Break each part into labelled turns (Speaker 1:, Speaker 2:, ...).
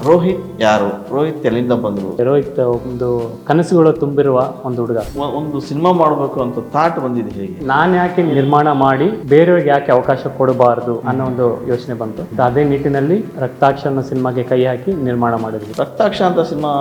Speaker 1: ರೋಹಿತ್ ಯಾರು? ರೋಹಿತ್ ಎಲ್ಲಿಂದ ಬಂದರು?
Speaker 2: ರೋಹಿತ್ ಒಂದು ಕನಸುಗಳು ತುಂಬಿರುವ ಒಂದು ಹುಡುಗ.
Speaker 1: ಒಂದು ಸಿನಿಮಾ ಮಾಡಬೇಕು ಅಂತ ಥಾಟ್ ಬಂದಿದೆ ಹೇಗೆ?
Speaker 2: ನಾನು ಯಾಕೆ ನಿರ್ಮಾಣ ಮಾಡಿ ಬೇರೆಯವ್ರಿಗೆ ಯಾಕೆ ಅವಕಾಶ ಕೊಡಬಾರ್ದು ಅನ್ನೋ ಒಂದು ಯೋಚನೆ ಬಂತು. ಅದೇ ನಿಟ್ಟಿನಲ್ಲಿ ರಕ್ತಾಕ್ಷ ಅನ್ನೋ ಸಿನಿಮಾಗೆ ಕೈ ಹಾಕಿ ನಿರ್ಮಾಣ ಮಾಡಿದ್ವಿ.
Speaker 1: ರಕ್ತಾಕ್ಷ ಅಂತ ಸಿನಿಮಾ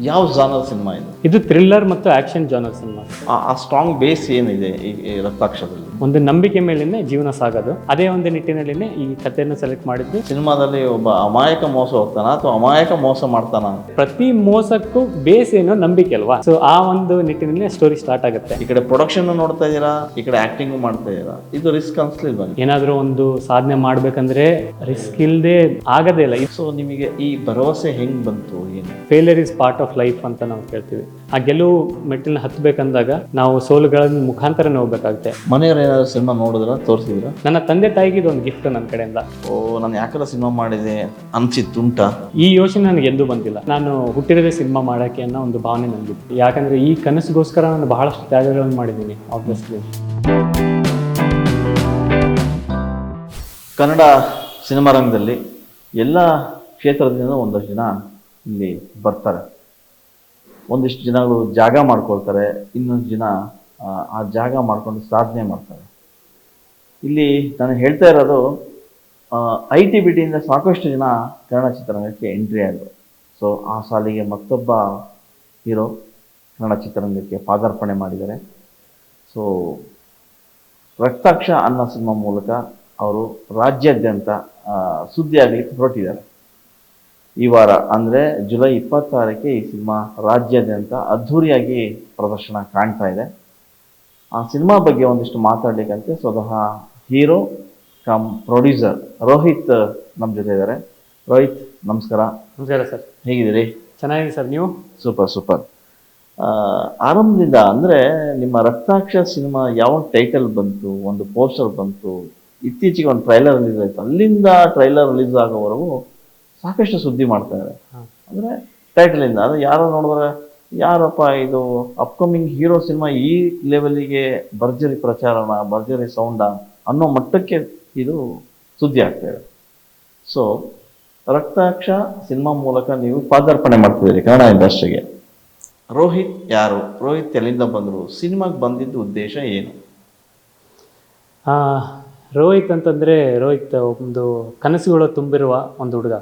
Speaker 1: ಯಾವ ಜಾನರ್ ಸಿನಿಮಾ ಇದು?
Speaker 2: ಇದು ಥ್ರಿಲ್ಲರ್ ಮತ್ತು ಆಕ್ಷನ್ ಜಾನರ್ ಸಿನಿಮಾ.
Speaker 1: ಆ ಸ್ಟ್ರಾಂಗ್ ಬೇಸ್ ಏನಿದೆ ಈ ರಕ್ತಾಕ್ಷದಲ್ಲಿ?
Speaker 2: ಒಂದು ನಂಬಿಕೆ ಮೇಲೇನೆ ಜೀವನ ಸಾಗೋದು. ಅದೇ ಒಂದು ನಿಟ್ಟಿನಲ್ಲಿನೇ ಈ ಕಥೆಯನ್ನು ಸೆಲೆಕ್ಟ್ ಮಾಡಿದ್ವಿ.
Speaker 1: ಸಿನಿಮಾದಲ್ಲಿ ಒಬ್ಬ ಅಮಾಯಕ ಮೋಸ ಹೋಗ್ತಾನ ಅಥವಾ ಅಮಾಯಕ ಮೋಸ ಮಾಡ್ತಾನ?
Speaker 2: ಪ್ರತಿ ಮೋಸಕ್ಕೂ ಬೇಸ್ ಏನೋ ನಂಬಿಕೆ ಅಲ್ವಾ. ಸೊ ಆ ಒಂದು ನಿಟ್ಟಿನಲ್ಲಿ ಸ್ಟೋರಿ ಸ್ಟಾರ್ಟ್ ಆಗುತ್ತೆ.
Speaker 1: ಈ ಕಡೆ ಪ್ರೊಡಕ್ಷನ್ ನೋಡ್ತಾ ಇದೀರಾ, ಈ ಕಡೆ ಆಕ್ಟಿಂಗ್ ಮಾಡ್ತಾ ಇದೀರಾ. ಇದು ರಿಸ್ಕ್ ಅನ್ಸ್ಲಿಲ್ವಾ?
Speaker 2: ಏನಾದರೂ ಒಂದು ಸಾಧನೆ ಮಾಡ್ಬೇಕಂದ್ರೆ ರಿಸ್ಕ್ ಇಲ್ಲದೆ ಆಗದೇ ಇಲ್ಲ.
Speaker 1: ಸೊ ನಿಮಗೆ ಈ ಭರವಸೆ ಹೆಂಗ್ ಬಂತು? ಏನು?
Speaker 2: Failure is part of life ಅಂತ ನಾವು ಕೇಳ್ತೀವಿ. ಆ ಗೆಲುವು ಮೆಟ್ಟಿಲನ್ನ ಹತ್ತಬೇಕಂದಾಗ ನಾವು ಸೋಲುಗಳ ಮುಖಾಂತರನೇ ಹೋಗ್ಬೇಕಾಗುತ್ತೆ.
Speaker 1: ಮನೆಯವ್ರು ಏನಾದ್ರು ಸಿನಿಮಾ ನೋಡಿದ್ರ, ತೋರಿಸಿದ್ರ?
Speaker 2: ನನ್ನ ತಂದೆ ತಾಯಿಗೆ ಇದೊಂದು ಗಿಫ್ಟ್ ನನ್ನ ಕಡೆಯಿಂದ.
Speaker 1: ನಾನು ಯಾಕಲ್ಲ ಸಿನಿಮಾ ಮಾಡಿದೆ ಅನ್ಸಿತ್ತುಂಟ?
Speaker 2: ಈ ಯೋಚನೆ ನನಗೆ ಎಂದೂ ಬಂದಿಲ್ಲ. ನಾನು ಹುಟ್ಟಿರೋದೇ ಸಿನಿಮಾ ಮಾಡೋಕ್ಕೆ ಅನ್ನೋ ಒಂದು ಭಾವನೆ ನನಗಿತ್ತು. ಯಾಕಂದ್ರೆ ಈ ಕನಸಿಗೋಸ್ಕರ ನಾನು ಬಹಳಷ್ಟು ತ್ಯಾಗಗಳನ್ನು ಮಾಡಿದ್ದೀನಿ. ಆಬ್ವಿಯಸ್ಲಿ
Speaker 1: ಕನ್ನಡ ಸಿನಿಮಾ ರಂಗದಲ್ಲಿ ಎಲ್ಲ ಕ್ಷೇತ್ರದಿಂದ ಒಂದಷ್ಟು ಜನ ಇಲ್ಲಿ ಬರ್ತಾರೆ. ಒಂದಿಷ್ಟು ಜನಗಳು ಜಾಗ ಮಾಡ್ಕೊಳ್ತಾರೆ, ಇನ್ನೊಂದು ಜನ ಆ ಜಾಗ ಮಾಡ್ಕೊಂಡು ಸಾಧನೆ ಮಾಡ್ತಾರೆ. ಇಲ್ಲಿ ನಾನು ಹೇಳ್ತಾ ಇರೋದು ITBTಯಿಂದ ಸಾಕಷ್ಟು ಜನ ಕನ್ನಡ ಚಿತ್ರರಂಗಕ್ಕೆ ಎಂಟ್ರಿ ಆದರು. ಸೊ ಆ ಸಾಲಿಗೆ ಮತ್ತೊಬ್ಬ ಹೀರೋ ಕನ್ನಡ ಚಿತ್ರರಂಗಕ್ಕೆ ಪಾದಾರ್ಪಣೆ ಮಾಡಿದ್ದಾರೆ. ಸೊ ರಕ್ತಾಕ್ಷ ಅನ್ನೋ ಸಿನಿಮಾ ಮೂಲಕ ಅವರು ರಾಜ್ಯಾದ್ಯಂತ ಸುದ್ದಿ ಆಗಲಿಕ್ಕೆ ಹೊರಟಿದ್ದಾರೆ. ಈ ವಾರ ಅಂದರೆ ಜುಲೈ 26ಕ್ಕೆ ಈ ಸಿನಿಮಾ ರಾಜ್ಯಾದ್ಯಂತ ಅದ್ಧೂರಿಯಾಗಿ ಪ್ರದರ್ಶನ ಕಾಣ್ತಾ ಇದೆ. ಆ ಸಿನಿಮಾ ಬಗ್ಗೆ ಒಂದಿಷ್ಟು ಮಾತಾಡಲಿಕ್ಕಂತೆ ಸ್ವತಃ ಹೀರೋ ಕಮ್ ಪ್ರೊಡ್ಯೂಸರ್ ರೋಹಿತ್ ನಮ್ಮ ಜೊತೆ ಇದ್ದಾರೆ. ರೋಹಿತ್ ನಮಸ್ಕಾರ.
Speaker 2: ನಮಸ್ಕಾರ ಸರ್,
Speaker 1: ಹೇಗಿದ್ದೀರಿ?
Speaker 2: ಚೆನ್ನಾಗಿದೆ ಸರ್, ನೀವು?
Speaker 1: ಸೂಪರ್. ಆರಂಭದಿಂದ ಅಂದರೆ ನಿಮ್ಮ ರಕ್ತಾಕ್ಷ ಸಿನಿಮಾ ಯಾವ ಟೈಟಲ್ ಬಂತು, ಒಂದು ಪೋಸ್ಟರ್ ಬಂತು, ಇತ್ತೀಚೆಗೆ ಒಂದು ಟ್ರೈಲರ್ ರಿಲೀಸ್ ಆಯಿತು, ಅಲ್ಲಿಂದ ಟ್ರೈಲರ್ ರಿಲೀಸ್ ಆಗೋವರೆಗೂ ಸಾಕಷ್ಟು ಸುದ್ದಿ ಮಾಡ್ತಾ ಇದ್ದಾರೆ. ಅಂದರೆ ಟೈಟಲಿಂದ ಅದು ಯಾರೋ ನೋಡಿದ್ರೆ ಯಾರಪ್ಪ ಇದು ಅಪ್ಕಮಿಂಗ್ ಹೀರೋ ಸಿನಿಮಾ ಈ ಲೆವೆಲಿಗೆ ಭರ್ಜರಿ ಪ್ರಚಾರನ, ಭರ್ಜರಿ ಸೌಂಡ ಅನ್ನೋ ಮಟ್ಟಕ್ಕೆ ಇದು ಸುದ್ದಿ ಆಗ್ತಾ ಇದೆ. ಸೊ ರಕ್ತಾಕ್ಷ ಸಿನಿಮಾ ಮೂಲಕ ನೀವು ಪಾದಾರ್ಪಣೆ ಮಾಡ್ತಿದ್ದೀರಿ ಕನ್ನಡ ಇಂಡಸ್ಟ್ರಿಗೆ. ರೋಹಿತ್ ಯಾರು? ರೋಹಿತ್ ಎಲ್ಲಿಂದ ಬಂದರು? ಸಿನಿಮಾಗೆ ಬಂದಿದ್ದು ಉದ್ದೇಶ ಏನು?
Speaker 2: ರೋಹಿತ್ ಅಂತಂದರೆ ರೋಹಿತ್ ಒಂದು ಕನಸುಗಳು ತುಂಬಿರುವ ಒಂದು ಹುಡುಗ.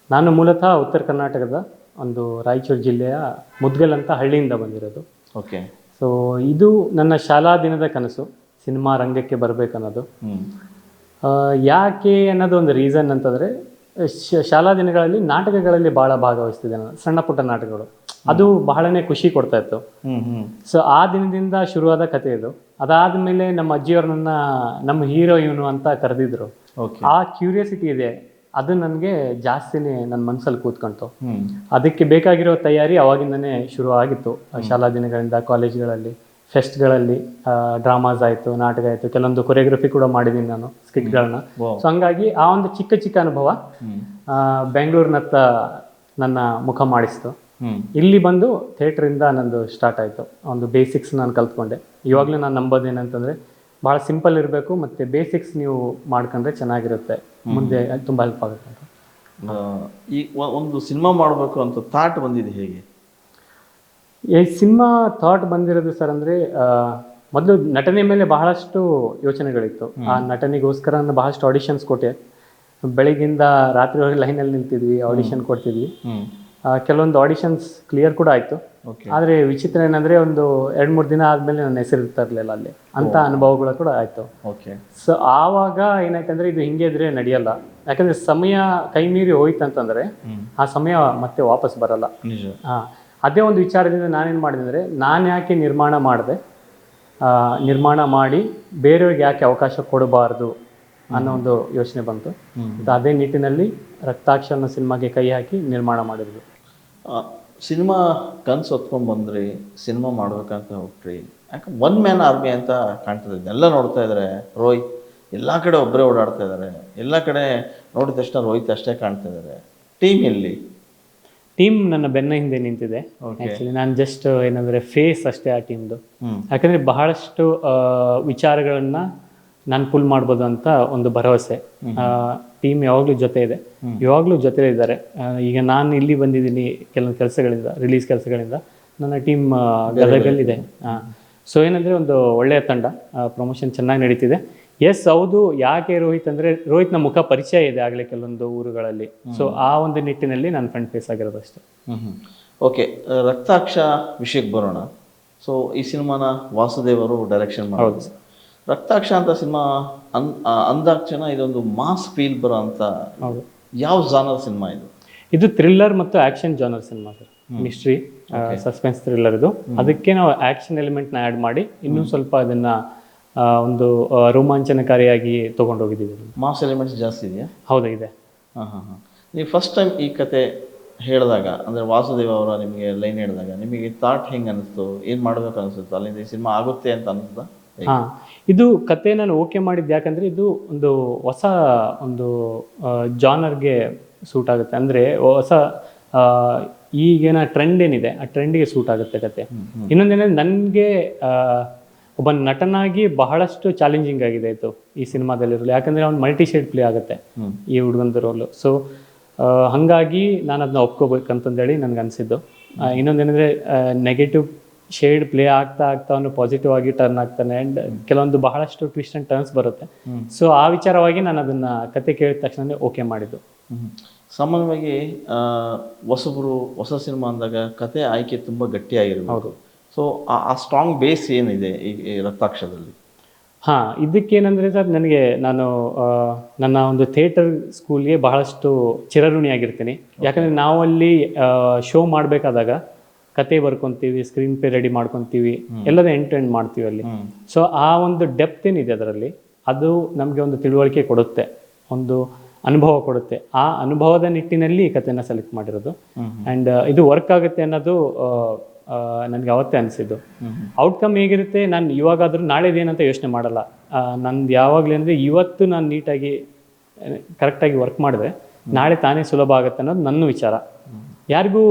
Speaker 2: ನಾನು ಮೂಲತಃ ಉತ್ತರ ಕರ್ನಾಟಕದ ಒಂದು ರಾಯಚೂರು ಜಿಲ್ಲೆಯ ಮುದ್ಗಲ್ ಅಂತ ಹಳ್ಳಿಯಿಂದ ಬಂದಿರೋದು.
Speaker 1: ಓಕೆ.
Speaker 2: ಸೊ ಇದು ನನ್ನ ಶಾಲಾ ದಿನದ ಕನಸು, ಸಿನಿಮಾ ರಂಗಕ್ಕೆ ಬರಬೇಕನ್ನೋದು. ಯಾಕೆ ಅನ್ನೋದು ಒಂದು ರೀಸನ್ ಅಂತಂದರೆ, ಶಾಲಾ ದಿನಗಳಲ್ಲಿ ನಾಟಕಗಳಲ್ಲಿ ಭಾಳ ಭಾಗವಹಿಸ್ತಿದ್ದೆ ನಾನು, ಸಣ್ಣ ಪುಟ್ಟ ನಾಟಕಗಳು. ಅದು ಬಹಳನೇ ಖುಷಿ ಕೊಡ್ತಾ ಇತ್ತು. ಸೊ ಆ ದಿನದಿಂದ ಶುರುವಾದ ಕತೆ ಇದು. ಅದಾದಮೇಲೆ ನಮ್ಮ ಅಜ್ಜಿಯವ್ರು ನಮ್ಮ ಹೀರೋ ಇವನು ಅಂತ ಕರೆದಿದ್ರು. ಆ ಕ್ಯೂರಿಯಾಸಿಟಿ ಇದೆ, ಅದು ನನಗೆ ಜಾಸ್ತಿನೇ ನನ್ನ ಮನಸ್ಸಲ್ಲಿ ಕೂತ್ಕೊಂತು. ಅದಕ್ಕೆ ಬೇಕಾಗಿರೋ ತಯಾರಿ ಅವಾಗಿಂದನೇ ಶುರು ಆಗಿತ್ತು. ಶಾಲಾ ದಿನಗಳಿಂದ ಕಾಲೇಜ್ಗಳಲ್ಲಿ, ಫೆಸ್ಟ್ಗಳಲ್ಲಿ ಡ್ರಾಮಾಸ್ ಆಯಿತು, ನಾಟಕ ಆಯಿತು, ಕೆಲವೊಂದು ಕೊರಿಯೋಗ್ರಫಿ ಕೂಡ ಮಾಡಿದ್ದೀನಿ ನಾನು, ಸ್ಕಿಟ್ಗಳನ್ನ. ಸೊ ಹಂಗಾಗಿ ಆ ಒಂದು ಚಿಕ್ಕ ಅನುಭವ ಬೆಂಗಳೂರಿನತ್ತ ನನ್ನ ಮುಖ ಮಾಡಿಸ್ತು. ಇಲ್ಲಿ ಬಂದು ಥಿಯೇಟ್ರಿಂದ ನಂದು ಸ್ಟಾರ್ಟ್ ಆಯಿತು. ಒಂದು ಬೇಸಿಕ್ಸ್ ನಾನು ಕಲ್ತ್ಕೊಂಡೆ. ಇವಾಗಲೂ ನಾನು ನಂಬೋದೇನಂತಂದರೆ ಭಾಳ ಸಿಂಪಲ್ ಇರಬೇಕು, ಮತ್ತು ಬೇಸಿಕ್ಸ್ ನೀವು ಮಾಡ್ಕೊಂಡ್ರೆ ಚೆನ್ನಾಗಿರುತ್ತೆ, ಮುಂದೆ ತುಂಬ ಹೆಲ್ಪ್ ಆಗುತ್ತೆ ಅಂತ.
Speaker 1: ಈ ಒಂದು ಸಿನಿಮಾ ಮಾಡಬೇಕು ಅಂತ ಥಾಟ್ ಬಂದಿದೆ ಹೇಗೆ?
Speaker 2: ಈ ಸಿನಿಮಾ ಥಾಟ್ ಬಂದಿರೋದು ಸರ್ ಅಂದರೆ, ಮೊದಲು ನಟನೆ ಮೇಲೆ ಬಹಳಷ್ಟು ಯೋಚನೆಗಳಿತ್ತು. ಆ ನಟನೆಗೋಸ್ಕರ ನಾನು ಬಹಳಷ್ಟು ಆಡಿಷನ್ಸ್ ಕೊಟ್ಟೆ. ಬೆಳಗ್ಗಿಂದ ರಾತ್ರಿವರೆಗೆ ಲೈನಲ್ಲಿ ನಿಲ್ತಿದ್ವಿ, ಆಡಿಷನ್ ಕೊಡ್ತಿದ್ವಿ. ಕೆಲವೊಂದು ಆಡಿಷನ್ಸ್ ಕ್ಲಿಯರ್ ಕೂಡ ಆಯಿತು. ಆದರೆ ವಿಚಿತ್ರ ಏನಂದರೆ, ಒಂದು 2-3 ದಿನ ಆದಮೇಲೆ ನನ್ನ ಹೆಸರು ಇರ್ತಾ ಇರಲಿಲ್ಲ ಅಲ್ಲಿ, ಅಂಥ ಅನುಭವಗಳು ಕೂಡ ಆಯಿತು. ಸೊ ಆವಾಗ ಏನಾಯ್ತಂದರೆ, ಇದು ಹಿಂಗೆ ಇದ್ರೆ ನಡೆಯಲ್ಲ. ಯಾಕಂದರೆ ಸಮಯ ಕೈ ಮೀರಿ ಹೋಯ್ತು ಅಂತಂದರೆ ಆ ಸಮಯ ಮತ್ತೆ ವಾಪಸ್ ಬರಲ್ಲ. ಅದೇ ಒಂದು ವಿಚಾರದಿಂದ ನಾನೇನು ಮಾಡಿದೆ ಅಂದರೆ, ನಾನು ಯಾಕೆ ನಿರ್ಮಾಣ ಮಾಡಿ ಬೇರೆಯವ್ರಿಗೆ ಯಾಕೆ ಅವಕಾಶ ಕೊಡಬಾರ್ದು ಅನ್ನೋ ಒಂದು ಯೋಚನೆ ಬಂತು. ಅದೇ ನಿಟ್ಟಿನಲ್ಲಿ ರಕ್ತಾಕ್ಷ ಅನ್ನೋ ಸಿನಿಮಾಗೆ ಕೈ ಹಾಕಿ ನಿರ್ಮಾಣ ಮಾಡಿದ್ವಿ.
Speaker 1: ಸಿನಿಮಾ ಕನಸು ಹೊತ್ಕೊಂಡು ಬಂದ್ರಿ, ಸಿನಿಮಾ ಮಾಡ್ಬೇಕಂತ ಹೋಗ್ರಿ. ಯಾಕೆ ಒನ್ ಮ್ಯಾನ್ ಆರ್ಮಿ ಅಂತ ಕಾಣ್ತದೆ. ಎಲ್ಲ ನೋಡ್ತಾ ಇದ್ದಾರೆ, ರೋಹಿತ್ ಎಲ್ಲ ಕಡೆ ಒಬ್ಬರೇ ಓಡಾಡ್ತಾ ಇದ್ದಾರೆ, ಎಲ್ಲ ಕಡೆ ನೋಡಿದ ತಕ್ಷಣ ರೋಹಿತ್ ಅಷ್ಟೇ ಕಾಣ್ತಾ ಇದ್ದಾರೆ. ಟೀಮ್ ಎಲ್ಲಿ?
Speaker 2: ಟೀಮ್ ನನ್ನ ಬೆನ್ನ ಹಿಂದೆ ನಿಂತಿದೆ. ಆ್ಯಕ್ಚುಲಿ ನಾನು ಜಸ್ಟ್ ಏನಂದರೆ ಫೇಸ್ ಅಷ್ಟೇ ಆ ಟೀಮ್ದು. ಯಾಕಂದರೆ ಬಹಳಷ್ಟು ವಿಚಾರಗಳನ್ನು ನಾನು ಪುಲ್ ಮಾಡ್ಬೋದು ಅಂತ ಒಂದು ಭರವಸೆ. ಟೀಮ್ ಯಾವಾಗಲೂ ಜೊತೆ ಇದೆ, ಯಾವಾಗಲೂ ಜೊತೆ ಇದ್ದಾರೆ. ಈಗ ನಾನು ಇಲ್ಲಿ ಬಂದಿದ್ದೀನಿ ಕೆಲವೊಂದು ಕೆಲಸಗಳಿಂದ, ರಿಲೀಸ್ ಕೆಲಸಗಳಿಂದ, ನನ್ನ ಟೀಮ್ ಗದಗಲ್ಲಿದೆ. ಸೊ ಏನಂದರೆ ಒಂದು ಒಳ್ಳೆಯ ತಂಡ, ಪ್ರಮೋಷನ್ ಚೆನ್ನಾಗಿ ನಡೀತಿದೆ. ಎಸ್ ಹೌದು, ಯಾಕೆ ರೋಹಿತ್ ಅಂದರೆ ರೋಹಿತ್ನ ಮುಖ ಪರಿಚಯ ಇದೆ ಆಗಲೇ ಕೆಲವೊಂದು ಊರುಗಳಲ್ಲಿ. ಸೊ ಆ ಒಂದು ನಿಟ್ಟಿನಲ್ಲಿ ನಾನು ಫ್ರಂಟ್ ಫೇಸ್ ಆಗಿರೋದು ಅಷ್ಟೇ.
Speaker 1: ಓಕೆ, ರಕ್ತಾಕ್ಷ ವಿಷಯಕ್ಕೆ ಬರೋಣ. ಸೊ ಈ ಸಿನಿಮಾನ ವಾಸುದೇವ್ ಅವರು ಡೈರೆಕ್ಷನ್ ಮಾಡೋದು. ರಕ್ತಾಕ್ಷ ಅಂತ ಸಿನಿಮಾ ಅಂದಾಕ್ಷಣ ಇದೊಂದು ಮಾಸ್ ಫೀಲ್ ಬರೋ ಅಂತ ಯಾವ ಜಾನರ್ ಸಿನಿಮಾ ಇದು?
Speaker 2: ಇದು ಥ್ರಿಲ್ಲರ್ ಮತ್ತು action genre cinema sir. Mystery, suspense thriller ಇದು. ಅದಕ್ಕೆ ನಾವು ಆಕ್ಷನ್ ಎಲಿಮೆಂಟ್ನ ಆ್ಯಡ್ ಮಾಡಿ ಇನ್ನೂ ಸ್ವಲ್ಪ ಅದನ್ನ ಒಂದು ರೋಮಾಂಚನಕಾರಿಯಾಗಿ ತೊಗೊಂಡೋಗಿದ್ದೀವಿ.
Speaker 1: ಮಾಸ್ ಎಲಿಮೆಂಟ್ಸ್ ಜಾಸ್ತಿ ಇದೆಯಾ?
Speaker 2: ಹೌದಾ, ಇದೆ.
Speaker 1: ನೀವು ಫಸ್ಟ್ ಟೈಮ್ ಈ ಕತೆ ಹೇಳಿದಾಗ, ಅಂದರೆ ವಾಸುದೇವ್ ಅವರ ನಿಮಗೆ ಲೈನ್ ಹೇಳಿದಾಗ ನಿಮಗೆ ಥಾಟ್ ಹೆಂಗೆ ಅನಿಸ್ತು? ಏನು ಮಾಡ್ಬೇಕು ಅನಿಸುತ್ತೆ? ಅಲ್ಲಿಂದ ಈ ಸಿನಿಮಾ ಆಗುತ್ತೆ ಅಂತ ಅನಿಸ್ತಾ?
Speaker 2: ಇದು ಕತೆ ನಾನು ಓಕೆ ಮಾಡಿದ್ದು ಯಾಕಂದರೆ ಇದು ಒಂದು ಹೊಸ ಒಂದು ಜಾನರ್ಗೆ ಸೂಟ್ ಆಗುತ್ತೆ. ಅಂದರೆ ಹೊಸ ಈಗಿನ ಟ್ರೆಂಡ್ ಏನಿದೆ ಆ ಟ್ರೆಂಡ್ಗೆ ಸೂಟ್ ಆಗುತ್ತೆ ಕತೆ. ಇನ್ನೊಂದೇನೆಂದರೆ ನನಗೆ ಒಬ್ಬ ನಟನಾಗಿ ಬಹಳಷ್ಟು ಚಾಲೆಂಜಿಂಗ್ ಆಗಿದೆ ಇದು ಈ ಸಿನಿಮಾದಲ್ಲಿರಲು. ಯಾಕಂದರೆ ಅವ್ನು ಮಲ್ಟಿ ಶೇಡ್ ಪ್ಲೇ ಆಗುತ್ತೆ ಈ ಹುಡುಗಂದು ರೋಲು. ಸೊ ಹಾಗಾಗಿ ನಾನು ಅದನ್ನ ಒಪ್ಕೋಬೇಕಂತಂದೇಳಿ ನನಗೆ ಅನಿಸಿದ್ದು. ಇನ್ನೊಂದೇನೆಂದರೆ ನೆಗೆಟಿವ್ ಶೇಡ್ ಪ್ಲೇ ಆಗ್ತಾ ಅವನು ಪಾಸಿಟಿವ್ ಆಗಿ ಟರ್ನ್ ಆಗ್ತಾನೆ. ಆ್ಯಂಡ್ ಕೆಲವೊಂದು ಬಹಳಷ್ಟು ಟ್ವಿಸ್ಟ್ ಆ್ಯಂಡ್ ಟರ್ನ್ಸ್ ಬರುತ್ತೆ. ಸೊ ಆ ವಿಚಾರವಾಗಿ ನಾನು ಅದನ್ನು ಕತೆ ಕೇಳಿದ ತಕ್ಷಣ ಓಕೆ ಮಾಡಿದ್ದು.
Speaker 1: ಸಾಮಾನ್ಯವಾಗಿ ಹೊಸ ಸಿನಿಮಾ ಅಂದಾಗ ಕತೆ ಆಯ್ಕೆ ತುಂಬ ಗಟ್ಟಿಯಾಗಿರ್ಬೋದು. ಸೊ ಆ ಸ್ಟ್ರಾಂಗ್ ಬೇಸ್ ಏನಿದೆ ಈ ರಕ್ತಾಕ್ಷದಲ್ಲಿ?
Speaker 2: ಇದಕ್ಕೇನೆಂದರೆ ಸರ್, ನಾನು ನನ್ನ ಒಂದು ಥಿಯೇಟರ್ ಸ್ಕೂಲ್ಗೆ ಬಹಳಷ್ಟು ಚಿರಋಣಿಯಾಗಿರ್ತೀನಿ. ಯಾಕಂದರೆ ನಾವಲ್ಲಿ ಶೋ ಮಾಡಬೇಕಾದಾಗ ಕತೆ ಬರ್ಕೊತೀವಿ, ಸ್ಕ್ರೀನ್ ಪ್ಲೇ ರೆಡಿ ಮಾಡ್ಕೊತೀವಿ, ಎಲ್ಲದೂ ಎಂಡ್ ಟು ಎಂಡ್ ಮಾಡ್ತೀವಿ ಅಲ್ಲಿ. ಸೊ ಆ ಒಂದು ಡೆಪ್ತ್ ಏನಿದೆ ಅದರಲ್ಲಿ, ಅದು ನಮಗೆ ಒಂದು ತಿಳುವಳಿಕೆ ಕೊಡುತ್ತೆ, ಒಂದು ಅನುಭವ ಕೊಡುತ್ತೆ. ಆ ಅನುಭವದ ನಿಟ್ಟಿನಲ್ಲಿ ಈ ಕಥೆನ ಸೆಲೆಕ್ಟ್ ಮಾಡಿರೋದು. ಆ್ಯಂಡ್ ಇದು ವರ್ಕ್ ಆಗುತ್ತೆ ಅನ್ನೋದು ನನಗೆ ಅವತ್ತೇ ಅನಿಸಿದ್ದು. ಔಟ್ಕಮ್ ಹೇಗಿರುತ್ತೆ ನಾನು ಇವಾಗಾದರೂ ನಾಳೆದೇನಂತ ಯೋಚನೆ ಮಾಡಲ್ಲ. ನಂದು ಯಾವಾಗಲೂ ಅಂದರೆ ಇವತ್ತು ನಾನು ನೀಟಾಗಿ ಕರೆಕ್ಟಾಗಿ ವರ್ಕ್ ಮಾಡಿದ್ರೆ ನಾಳೆ ತಾನೇ ಸುಲಭ ಆಗುತ್ತೆ ಅನ್ನೋದು ನನ್ನ ವಿಚಾರ. ಯಾರಿಗೂ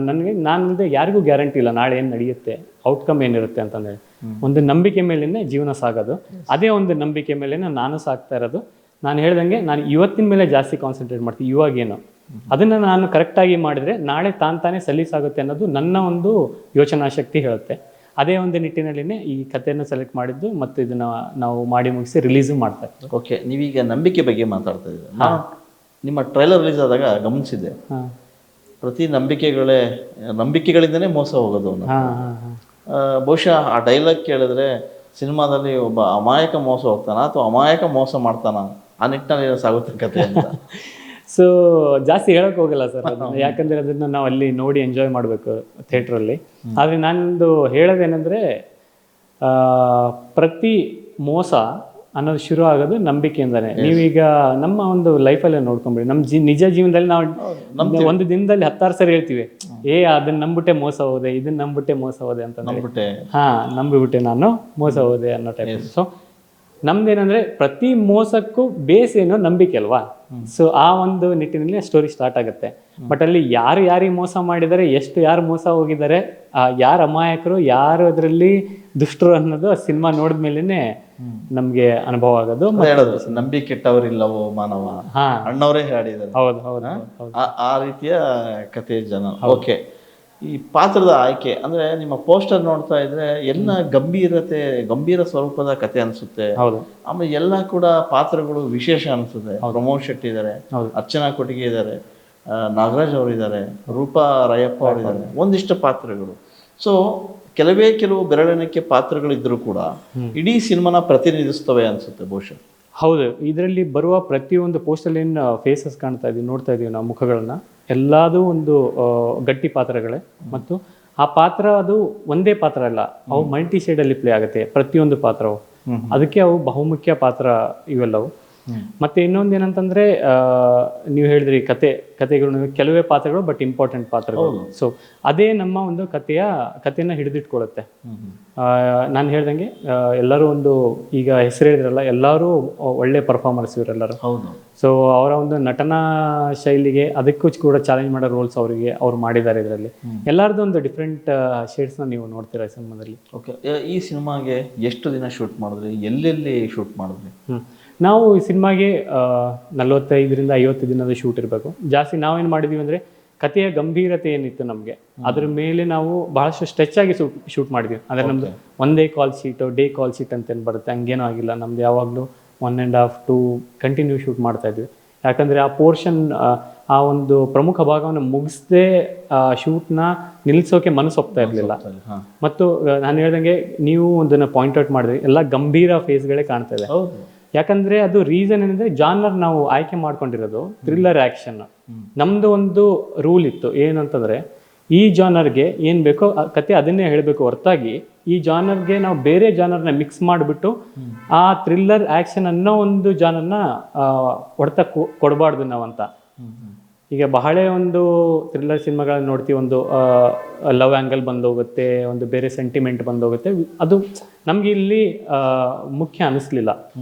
Speaker 2: ನಾನಲ್ಲದೆ ಯಾರಿಗೂ ಗ್ಯಾರಂಟಿ ಇಲ್ಲ ನಾಳೆ ಏನು ನಡೆಯುತ್ತೆ, ಔಟ್ಕಮ್ ಏನಿರುತ್ತೆ ಅಂತಂದೇಳಿ. ಒಂದು ನಂಬಿಕೆ ಮೇಲೇ ಜೀವನ ಸಾಗೋದು. ಅದೇ ಒಂದು ನಂಬಿಕೆ ಮೇಲೇ ನಾನು ಸಾಕ್ತಾ ಇರೋದು. ನಾನು ಹೇಳ್ದಂಗೆ ನಾನು ಇವತ್ತಿನ ಮೇಲೆ ಜಾಸ್ತಿ ಕಾನ್ಸಂಟ್ರೇಟ್ ಮಾಡ್ತೀನಿ. ಇವಾಗೇನು ಅದನ್ನು ನಾನು ಕರೆಕ್ಟಾಗಿ ಮಾಡಿದರೆ ನಾಳೆ ತಾನೇ ಸಲೀಸಾಗುತ್ತೆ ಅನ್ನೋದು ನನ್ನ ಒಂದು ಯೋಚನಾ ಶಕ್ತಿ ಹೇಳುತ್ತೆ. ಅದೇ ಒಂದು ನಿಟ್ಟಿನಲ್ಲಿನೇ ಈ ಕಥೆಯನ್ನು ಸೆಲೆಕ್ಟ್ ಮಾಡಿದ್ದು ಮತ್ತು ಇದನ್ನು ನಾವು ಮಾಡಿ ಮುಗಿಸಿ ರಿಲೀಸು ಮಾಡ್ತಾ ಇದ್ದೀವಿ.
Speaker 1: ಓಕೆ, ನೀವೀಗ ನಂಬಿಕೆ ಬಗ್ಗೆ ಮಾತಾಡ್ತಾ ಇದ್ದೀವಿ. ನಿಮ್ಮ ಟ್ರೈಲರ್ ರಿಲೀಸ್ ಆದಾಗ ಗಮನಿಸಿದೆ, ಪ್ರತಿ ನಂಬಿಕೆಗಳಿಂದನೇ ಮೋಸ ಹೋಗೋದು ಅವನು. ಬಹುಶಃ ಆ ಡೈಲಾಗ್ ಕೇಳಿದ್ರೆ ಸಿನಿಮಾದಲ್ಲಿ ಒಬ್ಬ ಅಮಾಯಕ ಮೋಸ ಹೋಗ್ತಾನ ಅಥವಾ ಅಮಾಯಕ ಮೋಸ ಮಾಡ್ತಾನ, ಆ ನಿಟ್ಟಿನಲ್ಲಿ ಸಾಗುತ್ತೆ ಕತೆ ಅಂತ.
Speaker 2: ಸೊ ಜಾಸ್ತಿ ಹೇಳೋಕೆ ಹೋಗಲ್ಲ ಸರ್ ಅದನ್ನು, ಯಾಕಂದರೆ ಅದನ್ನು ನಾವು ಅಲ್ಲಿ ನೋಡಿ ಎಂಜಾಯ್ ಮಾಡಬೇಕು ಥಿಯೇಟ್ರಲ್ಲಿ. ಆದರೆ ನಂದು ಹೇಳೋದೇನೆಂದರೆ ಪ್ರತಿ ಮೋಸ ಅನ್ನೋದು ಶುರು ಆಗೋದು ನಂಬಿಕೆಯಿಂದಾನೆ. ನೀವೀಗ ನಮ್ಮ ಒಂದು ಲೈಫಲ್ಲೇ ನೋಡ್ಕೊಂಬಿಡಿ, ನಮ್ಮ ನಿಜ ಜೀವನದಲ್ಲಿ ನಾವು ಒಂದು ದಿನದಲ್ಲಿ 10 ಸರಿ ಹೇಳ್ತೀವಿ, ಅದನ್ನ ನಂಬಿಟ್ಟೆ ಮೋಸ ಹೋದೆ, ಇದನ್ನ ನಂಬಿಟ್ಟೆ ಮೋಸ ಹೋದೆ ಅಂತ. ನಂಬಿಬಿಟ್ಟೆ ನಾನು ಮೋಸ ಹೋದೆ ಅನ್ನೋ ಟೈಪ್. ಸೊ ನಮ್ದೇನಂದ್ರೆ ಪ್ರತಿ ಮೋಸಕ್ಕೂ ಬೇಸ್ ಏನೋ ನಂಬಿಕೆ ಅಲ್ವಾ. ಸೊ ಆ ಒಂದು ನಿಟ್ಟಿನಲ್ಲಿ ಸ್ಟೋರಿ ಸ್ಟಾರ್ಟ್ ಆಗುತ್ತೆ. ಬಟ್ ಅಲ್ಲಿ ಯಾರಿಗೆ ಮೋಸ ಮಾಡಿದ್ದಾರೆ, ಯಾರು ಮೋಸ ಹೋಗಿದ್ದಾರೆ, ಯಾರು ಅಮಾಯಕರು, ಯಾರು ಅದರಲ್ಲಿ ದುಷ್ಟರು ಅನ್ನೋದು ಆ ಸಿನಿಮಾ ನೋಡಿದ್ಮೇಲೆ ನಮ್ಗೆ ಅನುಭವ ಆಗೋದು.
Speaker 1: ನಂಬಿಕೆ ಕೆಟ್ಟವರಿಲ್ಲವೋ ಮಾನವ, ಅಣ್ಣವರೇ ಹೇಳಿದ್ದಾರೆ.
Speaker 2: ಹೌದು.
Speaker 1: ಆ ರೀತಿಯ ಕಥೆ ಜನ. ಓಕೆ, ಈ ಪಾತ್ರದ ಆಯ್ಕೆ ಅಂದ್ರೆ ನಿಮ್ಮ ಪೋಸ್ಟರ್ ನೋಡ್ತಾ ಇದ್ರೆ ಎಲ್ಲ ಗಂಭೀರ ಸ್ವರೂಪದ ಕತೆ ಅನ್ಸುತ್ತೆ. ಆಮೇಲೆ ಎಲ್ಲ ಕೂಡ ಪಾತ್ರಗಳು ವಿಶೇಷ ಅನ್ಸುತ್ತೆ. ಪ್ರಮೋದ್ ಶೆಟ್ಟಿ ಇದ್ದಾರೆ, ಅರ್ಚನಾ ಕೊಟ್ಟಿಗೆ ಇದ್ದಾರೆ, ನಾಗರಾಜ್ ಅವರಿದ್ದಾರೆ, ರೂಪಾ ರಯಪ್ಪ ಅವರಿದ್ದಾರೆ, ಒಂದಿಷ್ಟು ಪಾತ್ರಗಳು. ಸೊ ಕೆಲವು ಬೆರಳೆಣಿಕೆ ಪಾತ್ರಗಳಿದ್ರೂ ಕೂಡ ಇಡೀ ಸಿನಿಮಾನ ಪ್ರತಿನಿಧಿಸ್ತವೆ ಅನ್ಸುತ್ತೆ ಬಹುಶಃ.
Speaker 2: ಹೌದು, ಇದರಲ್ಲಿ ಬರುವ ಪ್ರತಿಯೊಂದು ಪೋಸ್ಟಲ್ಲಿ ಏನು ಫೇಸಸ್ ನೋಡ್ತಾ ಇದೀವಿ ನಾವು ಮುಖಗಳನ್ನ, ಎಲ್ಲದೂ ಒಂದು ಗಟ್ಟಿ ಪಾತ್ರಗಳೇ. ಮತ್ತು ಆ ಪಾತ್ರ ಅದು ಒಂದೇ ಪಾತ್ರ ಅಲ್ಲ, ಅವು ಮಲ್ಟಿ ಶೇಡಲ್ಲಿ ಪ್ಲೇ ಆಗುತ್ತೆ ಪ್ರತಿಯೊಂದು ಪಾತ್ರವು. ಅದಕ್ಕೆ ಅವು ಬಹುಮುಖ್ಯ ಪಾತ್ರ ಇವೆಲ್ಲವು. ಮತ್ತೆ ಇನ್ನೊಂದು ಏನಂತಂದ್ರೆ, ನೀವು ಹೇಳಿದ್ರಿ ಕತೆಗಳು ಕೆಲವೇ ಪಾತ್ರಗಳು ಬಟ್ ಇಂಪಾರ್ಟೆಂಟ್ ಪಾತ್ರಗಳು. ಸೊ ಅದೇ ನಮ್ಮ ಒಂದು ಕಥೆಯನ್ನ ಹಿಡಿದಿಟ್ಕೊಳ್ಳುತ್ತೆ. ನಾನು ಹೇಳ್ದಂಗೆ ಎಲ್ಲರೂ ಒಂದು ಈಗ ಹೆಸರು ಹೇಳಿದ್ರಲ್ಲ, ಎಲ್ಲರೂ ಒಳ್ಳೆ ಪರ್ಫಾರ್ಮರ್ಸ್ ಇವರೆಲ್ಲರೂ. ಸೊ ಅವರ ಒಂದು ನಟನಾ ಶೈಲಿಗೆ ಅದಕ್ಕೂ ಕೂಡ ಚಾಲೆಂಜ್ ಮಾಡೋ ರೋಲ್ಸ್ ಅವ್ರು ಮಾಡಿದ್ದಾರೆ ಇದರಲ್ಲಿ. ಎಲ್ಲರದ್ದು ಒಂದು ಡಿಫ್ರೆಂಟ್ ಶೇಡ್ಸ್ನ ನೀವು ನೋಡ್ತೀರಾ ಈ ಸಿನಿಮಾದಲ್ಲಿ.
Speaker 1: ಓಕೆ, ಈ ಸಿನಿಮಾಗೆ ಎಷ್ಟು ದಿನ ಶೂಟ್ ಮಾಡಿದ್ರಿ, ಎಲ್ಲೆಲ್ಲಿ ಶೂಟ್ ಮಾಡಿದ್ರಿ?
Speaker 2: ನಾವು ಈ ಸಿನಿಮಾಗೆ 45 ದಿನದ ಶೂಟ್ ಇರಬೇಕು. ಜಾಸ್ತಿ ನಾವೇನು ಮಾಡಿದ್ದೀವಿ ಅಂದರೆ ಕಥೆಯ ಗಂಭೀರತೆ ಏನಿತ್ತು ನಮಗೆ ಅದ್ರ ಮೇಲೆ ನಾವು ಬಹಳಷ್ಟು ಸ್ಟ್ರೆಚ್ ಆಗಿ ಶೂಟ್ ಮಾಡಿದ್ವಿ. ಅಂದರೆ ನಮ್ದು ಒಂದೇ ಕಾಲ್ ಶೀಟು ಡೇ ಕಾಲ್ ಶೀಟ್ ಅಂತ ಏನು ಬರುತ್ತೆ ಹಂಗೇನೂ ಆಗಿಲ್ಲ. ನಮ್ದು ಯಾವಾಗಲೂ 1.5 to 2 ಕಂಟಿನ್ಯೂ ಶೂಟ್ ಮಾಡ್ತಾ ಇದ್ವಿ. ಯಾಕಂದರೆ ಆ ಪೋರ್ಷನ್ ಆ ಒಂದು ಪ್ರಮುಖ ಭಾಗವನ್ನು ಮುಗಿಸದೆ ಶೂಟ್ನ ನಿಲ್ಲಿಸೋಕೆ ಮನಸ್ಸು ಹೋಗ್ತಾ ಇರಲಿಲ್ಲ. ಮತ್ತು ನಾನು ಹೇಳ್ದಂಗೆ ನೀವು ಒಂದನ್ನು ಪಾಯಿಂಟ್ ಔಟ್ ಮಾಡಿದ್ರಿ, ಎಲ್ಲ ಗಂಭೀರ ಫೇಸ್ಗಳೇ ಕಾಣ್ತಾ ಇದೆ. ಯಾಕಂದರೆ ಅದು ರೀಸನ್ ಏನಂದರೆ ಜಾನರ್ ನಾವು ಆಯ್ಕೆ ಮಾಡ್ಕೊಂಡಿರೋದು ಥ್ರಿಲ್ಲರ್ ಆ್ಯಕ್ಷನ್. ನಮ್ಮದು ಒಂದು ರೂಲ್ ಇತ್ತು ಏನಂತಂದರೆ ಈ ಜಾನರ್ಗೆ ಏನು ಬೇಕೋ ಕತೆ ಅದನ್ನೇ ಹೇಳಬೇಕು ಹೊರತಾಗಿ ಈ ಜಾನರ್ಗೆ ನಾವು ಬೇರೆ ಜಾನರ್ನ ಮಿಕ್ಸ್ ಮಾಡಿಬಿಟ್ಟು ಆ ಥ್ರಿಲ್ಲರ್ ಆ್ಯಕ್ಷನ್ ಅನ್ನೋ ಒಂದು ಜಾನರ್ನ ಹೊಡೆತ ಕೊಡಬಾರ್ದು ನಾವಂತ. ಈಗ ಬಹಳ ಒಂದು ಥ್ರಿಲ್ಲರ್ ಸಿನಿಮಾಗಳನ್ನ ನೋಡ್ತೀವಿ, ಒಂದು ಲವ್ ಆ್ಯಂಗಲ್ ಬಂದೋಗುತ್ತೆ, ಒಂದು ಬೇರೆ ಸೆಂಟಿಮೆಂಟ್ ಬಂದೋಗುತ್ತೆ. ಅದು ನಮಗೆ ಇಲ್ಲಿ ಮುಖ್ಯ ಅನ್ನಿಸ್ಲಿಲ್ಲ.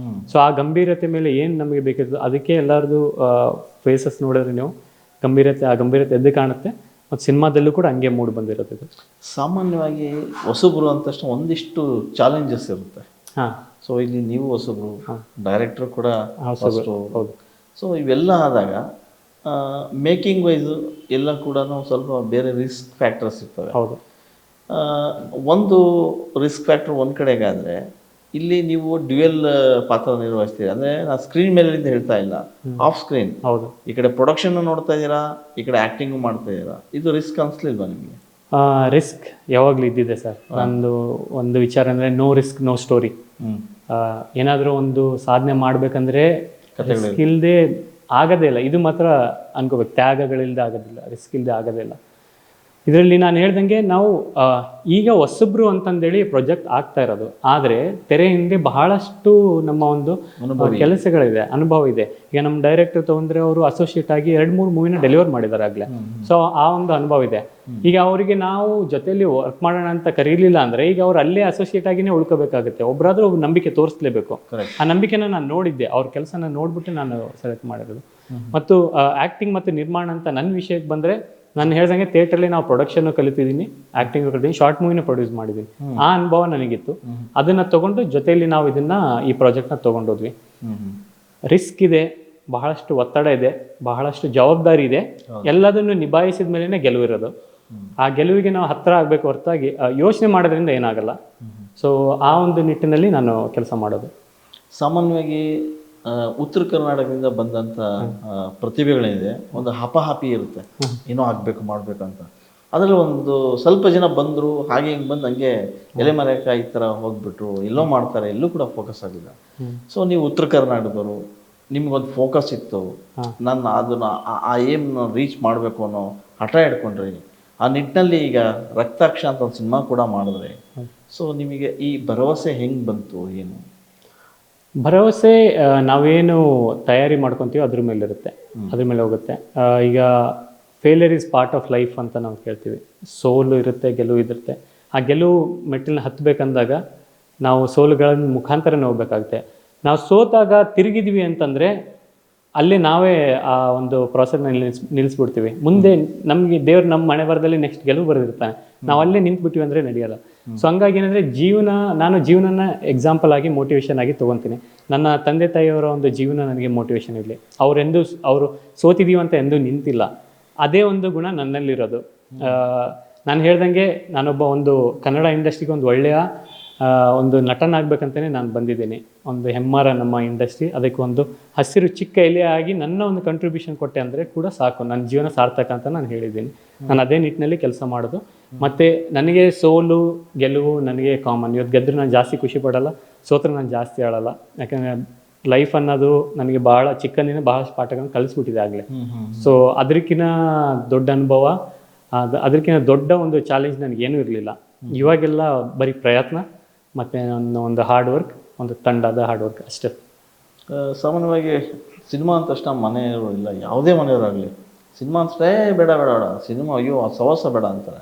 Speaker 2: ಸೊ ಆ ಗಂಭೀರತೆ ಮೇಲೆ ಏನು ನಮಗೆ ಬೇಕಿತ್ತು ಅದಕ್ಕೆ ಎಲ್ಲರದು ಫೇಸಸ್ ನೋಡಿದ್ರೆ ನೀವು ಆ ಗಂಭೀರತೆ ಎದ್ದು ಕಾಣುತ್ತೆ. ಮತ್ತು ಸಿನಿಮಾದಲ್ಲೂ ಕೂಡ ಹಂಗೆ ಮೂಡ್ ಬಂದಿರುತ್ತೆ. ಇದು
Speaker 1: ಸಾಮಾನ್ಯವಾಗಿ ಹೊಸಬ್ರು ಅಂತ ತಕ್ಷಣ ಒಂದಿಷ್ಟು ಚಾಲೆಂಜಸ್ ಇರುತ್ತೆ. ಸೊ ಇಲ್ಲಿ ನೀವು ಹೊಸಬ್ರು, ಡೈರೆಕ್ಟರ್ ಕೂಡ
Speaker 2: ಹೌದು.
Speaker 1: ಸೊ ಇವೆಲ್ಲ ಆದಾಗ ಮೇಕಿಂಗ್ ವೈಸು ಎಲ್ಲ ಕೂಡ ಸ್ವಲ್ಪ ಬೇರೆ ರಿಸ್ಕ್ ಫ್ಯಾಕ್ಟರ್ಸ್ ಇರ್ತವೆ.
Speaker 2: ಹೌದು.
Speaker 1: ಒಂದು ರಿಸ್ಕ್ ಫ್ಯಾಕ್ಟರ್ ಒಂದು ಕಡೆಗಾದರೆ ಇಲ್ಲಿ ನೀವು ಡ್ಯುಯಲ್ ಪಾತ್ರ ನಿರ್ವಹಿಸ್ತೀರಿ. ಅಂದರೆ ನಾನು ಸ್ಕ್ರೀನ್ ಮೇಲಿಂದ ಹೇಳ್ತಾ ಇಲ್ಲ, ಆಫ್ ಸ್ಕ್ರೀನ್.
Speaker 2: ಹೌದು.
Speaker 1: ಈ ಕಡೆ ಪ್ರೊಡಕ್ಷನ್ ನೋಡ್ತಾ ಇದ್ದೀರಾ, ಈ ಕಡೆ ಆ್ಯಕ್ಟಿಂಗು ಮಾಡ್ತಾ ಇದ್ದೀರಾ. ಇದು ರಿಸ್ಕ್ ಅನಿಸ್ಲಿಲ್ವಾ ನಿಮಗೆ?
Speaker 2: ರಿಸ್ಕ್ ಯಾವಾಗಲೂ ಇದ್ದಿದೆ ಸರ್. ಒಂದು ವಿಚಾರ ಅಂದರೆ ನೋ ರಿಸ್ಕ್ ನೋ ಸ್ಟೋರಿ. ಏನಾದರೂ ಒಂದು ಸಾಧನೆ ಮಾಡಬೇಕಂದ್ರೆ ರಿಸ್ಕ್ ಇಲ್ಲದೆ ಆಗೋದೇ ಇಲ್ಲ. ಇದು ಮಾತ್ರ ಅನ್ಕೋಬೇಕು, ತ್ಯಾಗಗಳಿಲ್ಲದೆ ಆಗೋದಿಲ್ಲ, ರಿಸ್ಕ್ ಇಲ್ಲದೆ ಆಗೋದೇ ಇಲ್ಲ. ಇದರಲ್ಲಿ ನಾನು ಹೇಳ್ದಂಗೆ ನಾವು ಈಗ ಹೊಸಬ್ರು ಅಂತಂದೇಳಿ ಪ್ರಾಜೆಕ್ಟ್ ಆಗ್ತಾ ಇರೋದು, ಆದರೆ ತೆರೆ ಹಿಂದೆ ಬಹಳಷ್ಟು ನಮ್ಮ ಒಂದು ಕೆಲಸಗಳಿದೆ, ಅನುಭವ ಇದೆ. ಈಗ ನಮ್ಮ ಡೈರೆಕ್ಟರ್ ತೊಗೊಂಡ್ರೆ ಅವರು ಅಸೋಸಿಯೇಟ್ ಆಗಿ 2-3 ಮೂವಿನ ಡೆಲಿವರ್ ಮಾಡಿದ್ದಾರೆ ಆಗಲೇ. ಸೊ ಆ ಒಂದು ಅನುಭವ ಇದೆ. ಈಗ ಅವರಿಗೆ ನಾವು ಜೊತೆಯಲ್ಲಿ ವರ್ಕ್ ಮಾಡೋಣ ಅಂತ ಕರೀಲಿಲ್ಲ ಅಂದರೆ ಈಗ ಅವ್ರು ಅಲ್ಲೇ ಅಸೋಸಿಯೇಟ್ ಆಗಿನೇ ಉಳ್ಕೋಬೇಕಾಗುತ್ತೆ. ಒಬ್ಬರಾದ್ರೂ ನಂಬಿಕೆ ತೋರಿಸ್ಲೇಬೇಕು. ಆ ನಂಬಿಕೆನ ನಾನು ನೋಡಿದ್ದೆ, ಅವ್ರ ಕೆಲಸನ ನೋಡ್ಬಿಟ್ಟು ನಾನು ಸೆಲೆಕ್ಟ್ ಮಾಡಿರೋದು. ಮತ್ತು ಆ್ಯಕ್ಟಿಂಗ್ ಮತ್ತು ನಿರ್ಮಾಣ ಅಂತ ನನ್ನ ವಿಷಯಕ್ಕೆ ಬಂದರೆ ನಾನು ಹೇಳ್ದಂಗೆ ಥಿಯೇಟ್ರಲ್ಲಿ ನಾವು ಪ್ರೊಡಕ್ಷನ್ ಕಲಿತಿದ್ದೀನಿ, ಆ್ಯಕ್ಟಿಂಗ್ ಕಲಿತೀನಿ, ಶಾರ್ಟ್ ಮೂವಿನ ಪ್ರೊಡ್ಯೂಸ್ ಮಾಡಿದ್ದೀನಿ. ಆ ಅನುಭವ ನನಗಿತ್ತು. ಅದನ್ನು ತೊಗೊಂಡು ಜೊತೆಯಲ್ಲಿ ನಾವು ಈ ಪ್ರಾಜೆಕ್ಟ್ನ ತೊಗೊಂಡೋದ್ವಿ. ರಿಸ್ಕ್ ಇದೆ, ಬಹಳಷ್ಟು ಒತ್ತಡ ಇದೆ, ಬಹಳಷ್ಟು ಜವಾಬ್ದಾರಿ ಇದೆ. ಎಲ್ಲದನ್ನು ನಿಭಾಯಿಸಿದ ಮೇಲೇ ಗೆಲುವಿರೋದು. ಆ ಗೆಲುವಿಗೆ ನಾವು ಹತ್ತಿರ ಆಗಬೇಕು ಹೊರತಾಗಿ ಯೋಚನೆ ಮಾಡೋದ್ರಿಂದ ಏನಾಗಲ್ಲ. ಸೊ ಆ ಒಂದು ನಿಟ್ಟಿನಲ್ಲಿ ನಾನು ಕೆಲಸ ಮಾಡೋದು.
Speaker 1: ಸಾಮಾನ್ಯವಾಗಿ ಉತ್ತರ ಕರ್ನಾಟಕದಿಂದ ಬಂದಂಥ ಪ್ರತಿಭೆಗಳೇನಿದೆ, ಒಂದು ಹಪಾಹಪಿ ಇರುತ್ತೆ, ಏನೋ ಆಗಬೇಕು ಮಾಡಬೇಕಂತ. ಅದರಲ್ಲಿ ಒಂದು ಸ್ವಲ್ಪ ಜನ ಬಂದರು, ಹಾಗೆ ಹಿಂಗೆ ಬಂದು ಹಂಗೆ ಎಲೆ ಮರೆಕಾಯಿ ಥರ ಹೋಗ್ಬಿಟ್ರು, ಎಲ್ಲೋ ಮಾಡ್ತಾರೆ, ಎಲ್ಲೂ ಕೂಡ ಫೋಕಸ್ ಆಗಿಲ್ಲ. ಸೊ ನೀವು ಉತ್ತರ ಕರ್ನಾಟಕದವರು, ನಿಮ್ಗೊಂದು ಫೋಕಸ್ ಇತ್ತು, ನಾನು ಅದನ್ನು ಆ ಏಮ್ನ ರೀಚ್ ಮಾಡಬೇಕು ಅನ್ನೋ ಹಠ ಹಿಡ್ಕೊಂಡ್ರಿ. ಆ ನಿಟ್ಟಿನಲ್ಲಿ ಈಗ ರಕ್ತಾಕ್ಷ ಅಂತ ಒಂದು ಸಿನಿಮಾ ಕೂಡ ಮಾಡಿದ್ರೆ, ಸೊ ನಿಮಗೆ ಈ ಭರವಸೆ ಹೆಂಗೆ ಬಂತು? ಏನು
Speaker 2: ಭರವಸೆ? ನಾವೇನು ತಯಾರಿ ಮಾಡ್ಕೊತೀವೋ ಅದ್ರ ಮೇಲೆ ಇರುತ್ತೆ, ಅದ್ರ ಮೇಲೆ ಹೋಗುತ್ತೆ. ಈಗ failure is part of life ಅಂತ ನಾವು ಕೇಳ್ತೀವಿ. ಸೋಲು ಇರುತ್ತೆ, ಗೆಲುವು ಇರುತ್ತೆ. ಆ ಗೆಲುವು ಮೆಟ್ಟಿಲನ್ನ ಹತ್ತಬೇಕಂದಾಗ ನಾವು ಸೋಲುಗಳ ಮುಖಾಂತರನೇ ಹೋಗ್ಬೇಕಾಗುತ್ತೆ. ನಾವು ಸೋತಾಗ ತಿರುಗಿದ್ವಿ ಅಂತಂದರೆ ಅಲ್ಲೇ ನಾವೇ ಆ ಒಂದು ಪ್ರಾಸೆಸ್ನ ನಿಲ್ಲಿಸ್ಬಿಡ್ತೀವಿ. ಮುಂದೆ ನಮಗೆ ದೇವ್ರು ನಮ್ಮ ಮನೆ ಬರದಲ್ಲಿ ನೆಕ್ಸ್ಟ್ ಗೆಲುವು ಬರೆದಿರ್ತಾನೆ, ನಾವು ಅಲ್ಲೇ ನಿಂತ್ಬಿಟ್ಟಿವಿ ಅಂದರೆ ನಡೆಯಲ್ಲ. ಸೊ ಹಂಗಾಗಿ ಏನಂದರೆ ನಾನು ಜೀವನನ ಎಕ್ಸಾಂಪಲ್ ಆಗಿ ಮೋಟಿವೇಶನ್ ಆಗಿ ತೊಗೊತೀನಿ. ನನ್ನ ತಂದೆ ತಾಯಿಯವರ ಒಂದು ಜೀವನ ನನಗೆ ಮೋಟಿವೇಶನ್ ಇರಲಿ. ಅವರು ಸೋತಿದ್ದೀವಿ ಅಂತ ಎಂದೂ ನಿಂತಿಲ್ಲ. ಅದೇ ಒಂದು ಗುಣ ನನ್ನಲ್ಲಿರೋದು. ನಾನು ಹೇಳ್ದಂಗೆ ನಾನೊಬ್ಬ ಒಂದು ಕನ್ನಡ ಇಂಡಸ್ಟ್ರಿಗೆ ಒಂದು ಒಳ್ಳೆಯ ಒಂದು ನಟನಾಗಬೇಕಂತಲೇ ನಾನು ಬಂದಿದ್ದೀನಿ. ಒಂದು ಹೆಮ್ಮರ ನಮ್ಮ ಇಂಡಸ್ಟ್ರಿ, ಅದಕ್ಕೆ ಒಂದು ಹಸಿರು ಚಿಕ್ಕ ಎಲೆ ಆಗಿ ನನ್ನ ಒಂದು ಕಂಟ್ರಿಬ್ಯೂಷನ್ ಕೊಟ್ಟೆ ಅಂದರೆ ಕೂಡ ಸಾಕು, ನನ್ನ ಜೀವನ ಸಾರ್ಥಕ ಅಂತ ನಾನು ಹೇಳಿದ್ದೀನಿ. ನಾನು ಅದೇ ನಿಟ್ಟಿನಲ್ಲಿ ಕೆಲಸ ಮಾಡೋದು. ಮತ್ತು ನನಗೆ ಸೋಲು ಗೆಲುವು ನನಗೆ ಕಾಮನ್. ಇವತ್ತು ಗೆದ್ದರೆ ನಾನು ಜಾಸ್ತಿ ಖುಷಿ ಪಡೋಲ್ಲ, ಸೋತ್ರೆ ನಾನು ಜಾಸ್ತಿ ಆಡಲ್ಲ. ಯಾಕಂದರೆ ಲೈಫ್ ಅನ್ನೋದು ನನಗೆ ಭಾಳ ಚಿಕ್ಕಂದಿನ ಭಾಳಷ್ಟು ಪಾಠಗಳನ್ನು ಕಲಿಸ್ಬಿಟ್ಟಿದೆ ಆಗಲೇ. ಸೊ ಅದಕ್ಕಿಂತ ದೊಡ್ಡ ಅನುಭವ, ಅದಕ್ಕಿಂತ ದೊಡ್ಡ ಒಂದು ಚಾಲೆಂಜ್ ನನಗೇನೂ ಇರಲಿಲ್ಲ. ಇವಾಗೆಲ್ಲ ಬರೀ ಪ್ರಯತ್ನ ಮತ್ತು ಒಂದು ಹಾರ್ಡ್ ವರ್ಕ್, ಒಂದು ತಂಡದ ಹಾರ್ಡ್ ವರ್ಕ್ ಅಷ್ಟೇ.
Speaker 1: ಸಾಮಾನ್ಯವಾಗಿ ಸಿನಿಮಾ ಅಂತ ತಕ್ಷಣ ಮನೆಯವರು ಇಲ್ಲ, ಯಾವುದೇ ಮನೆಯವರಾಗಲಿ ಸಿನಿಮಾ ಅಷ್ಟೇ ಬೇಡ ಬೇಡ ಬೇಡ ಸಿನಿಮಾ, ಅಯ್ಯೋ ಸವಾಸ ಬೇಡ ಅಂತಾರೆ.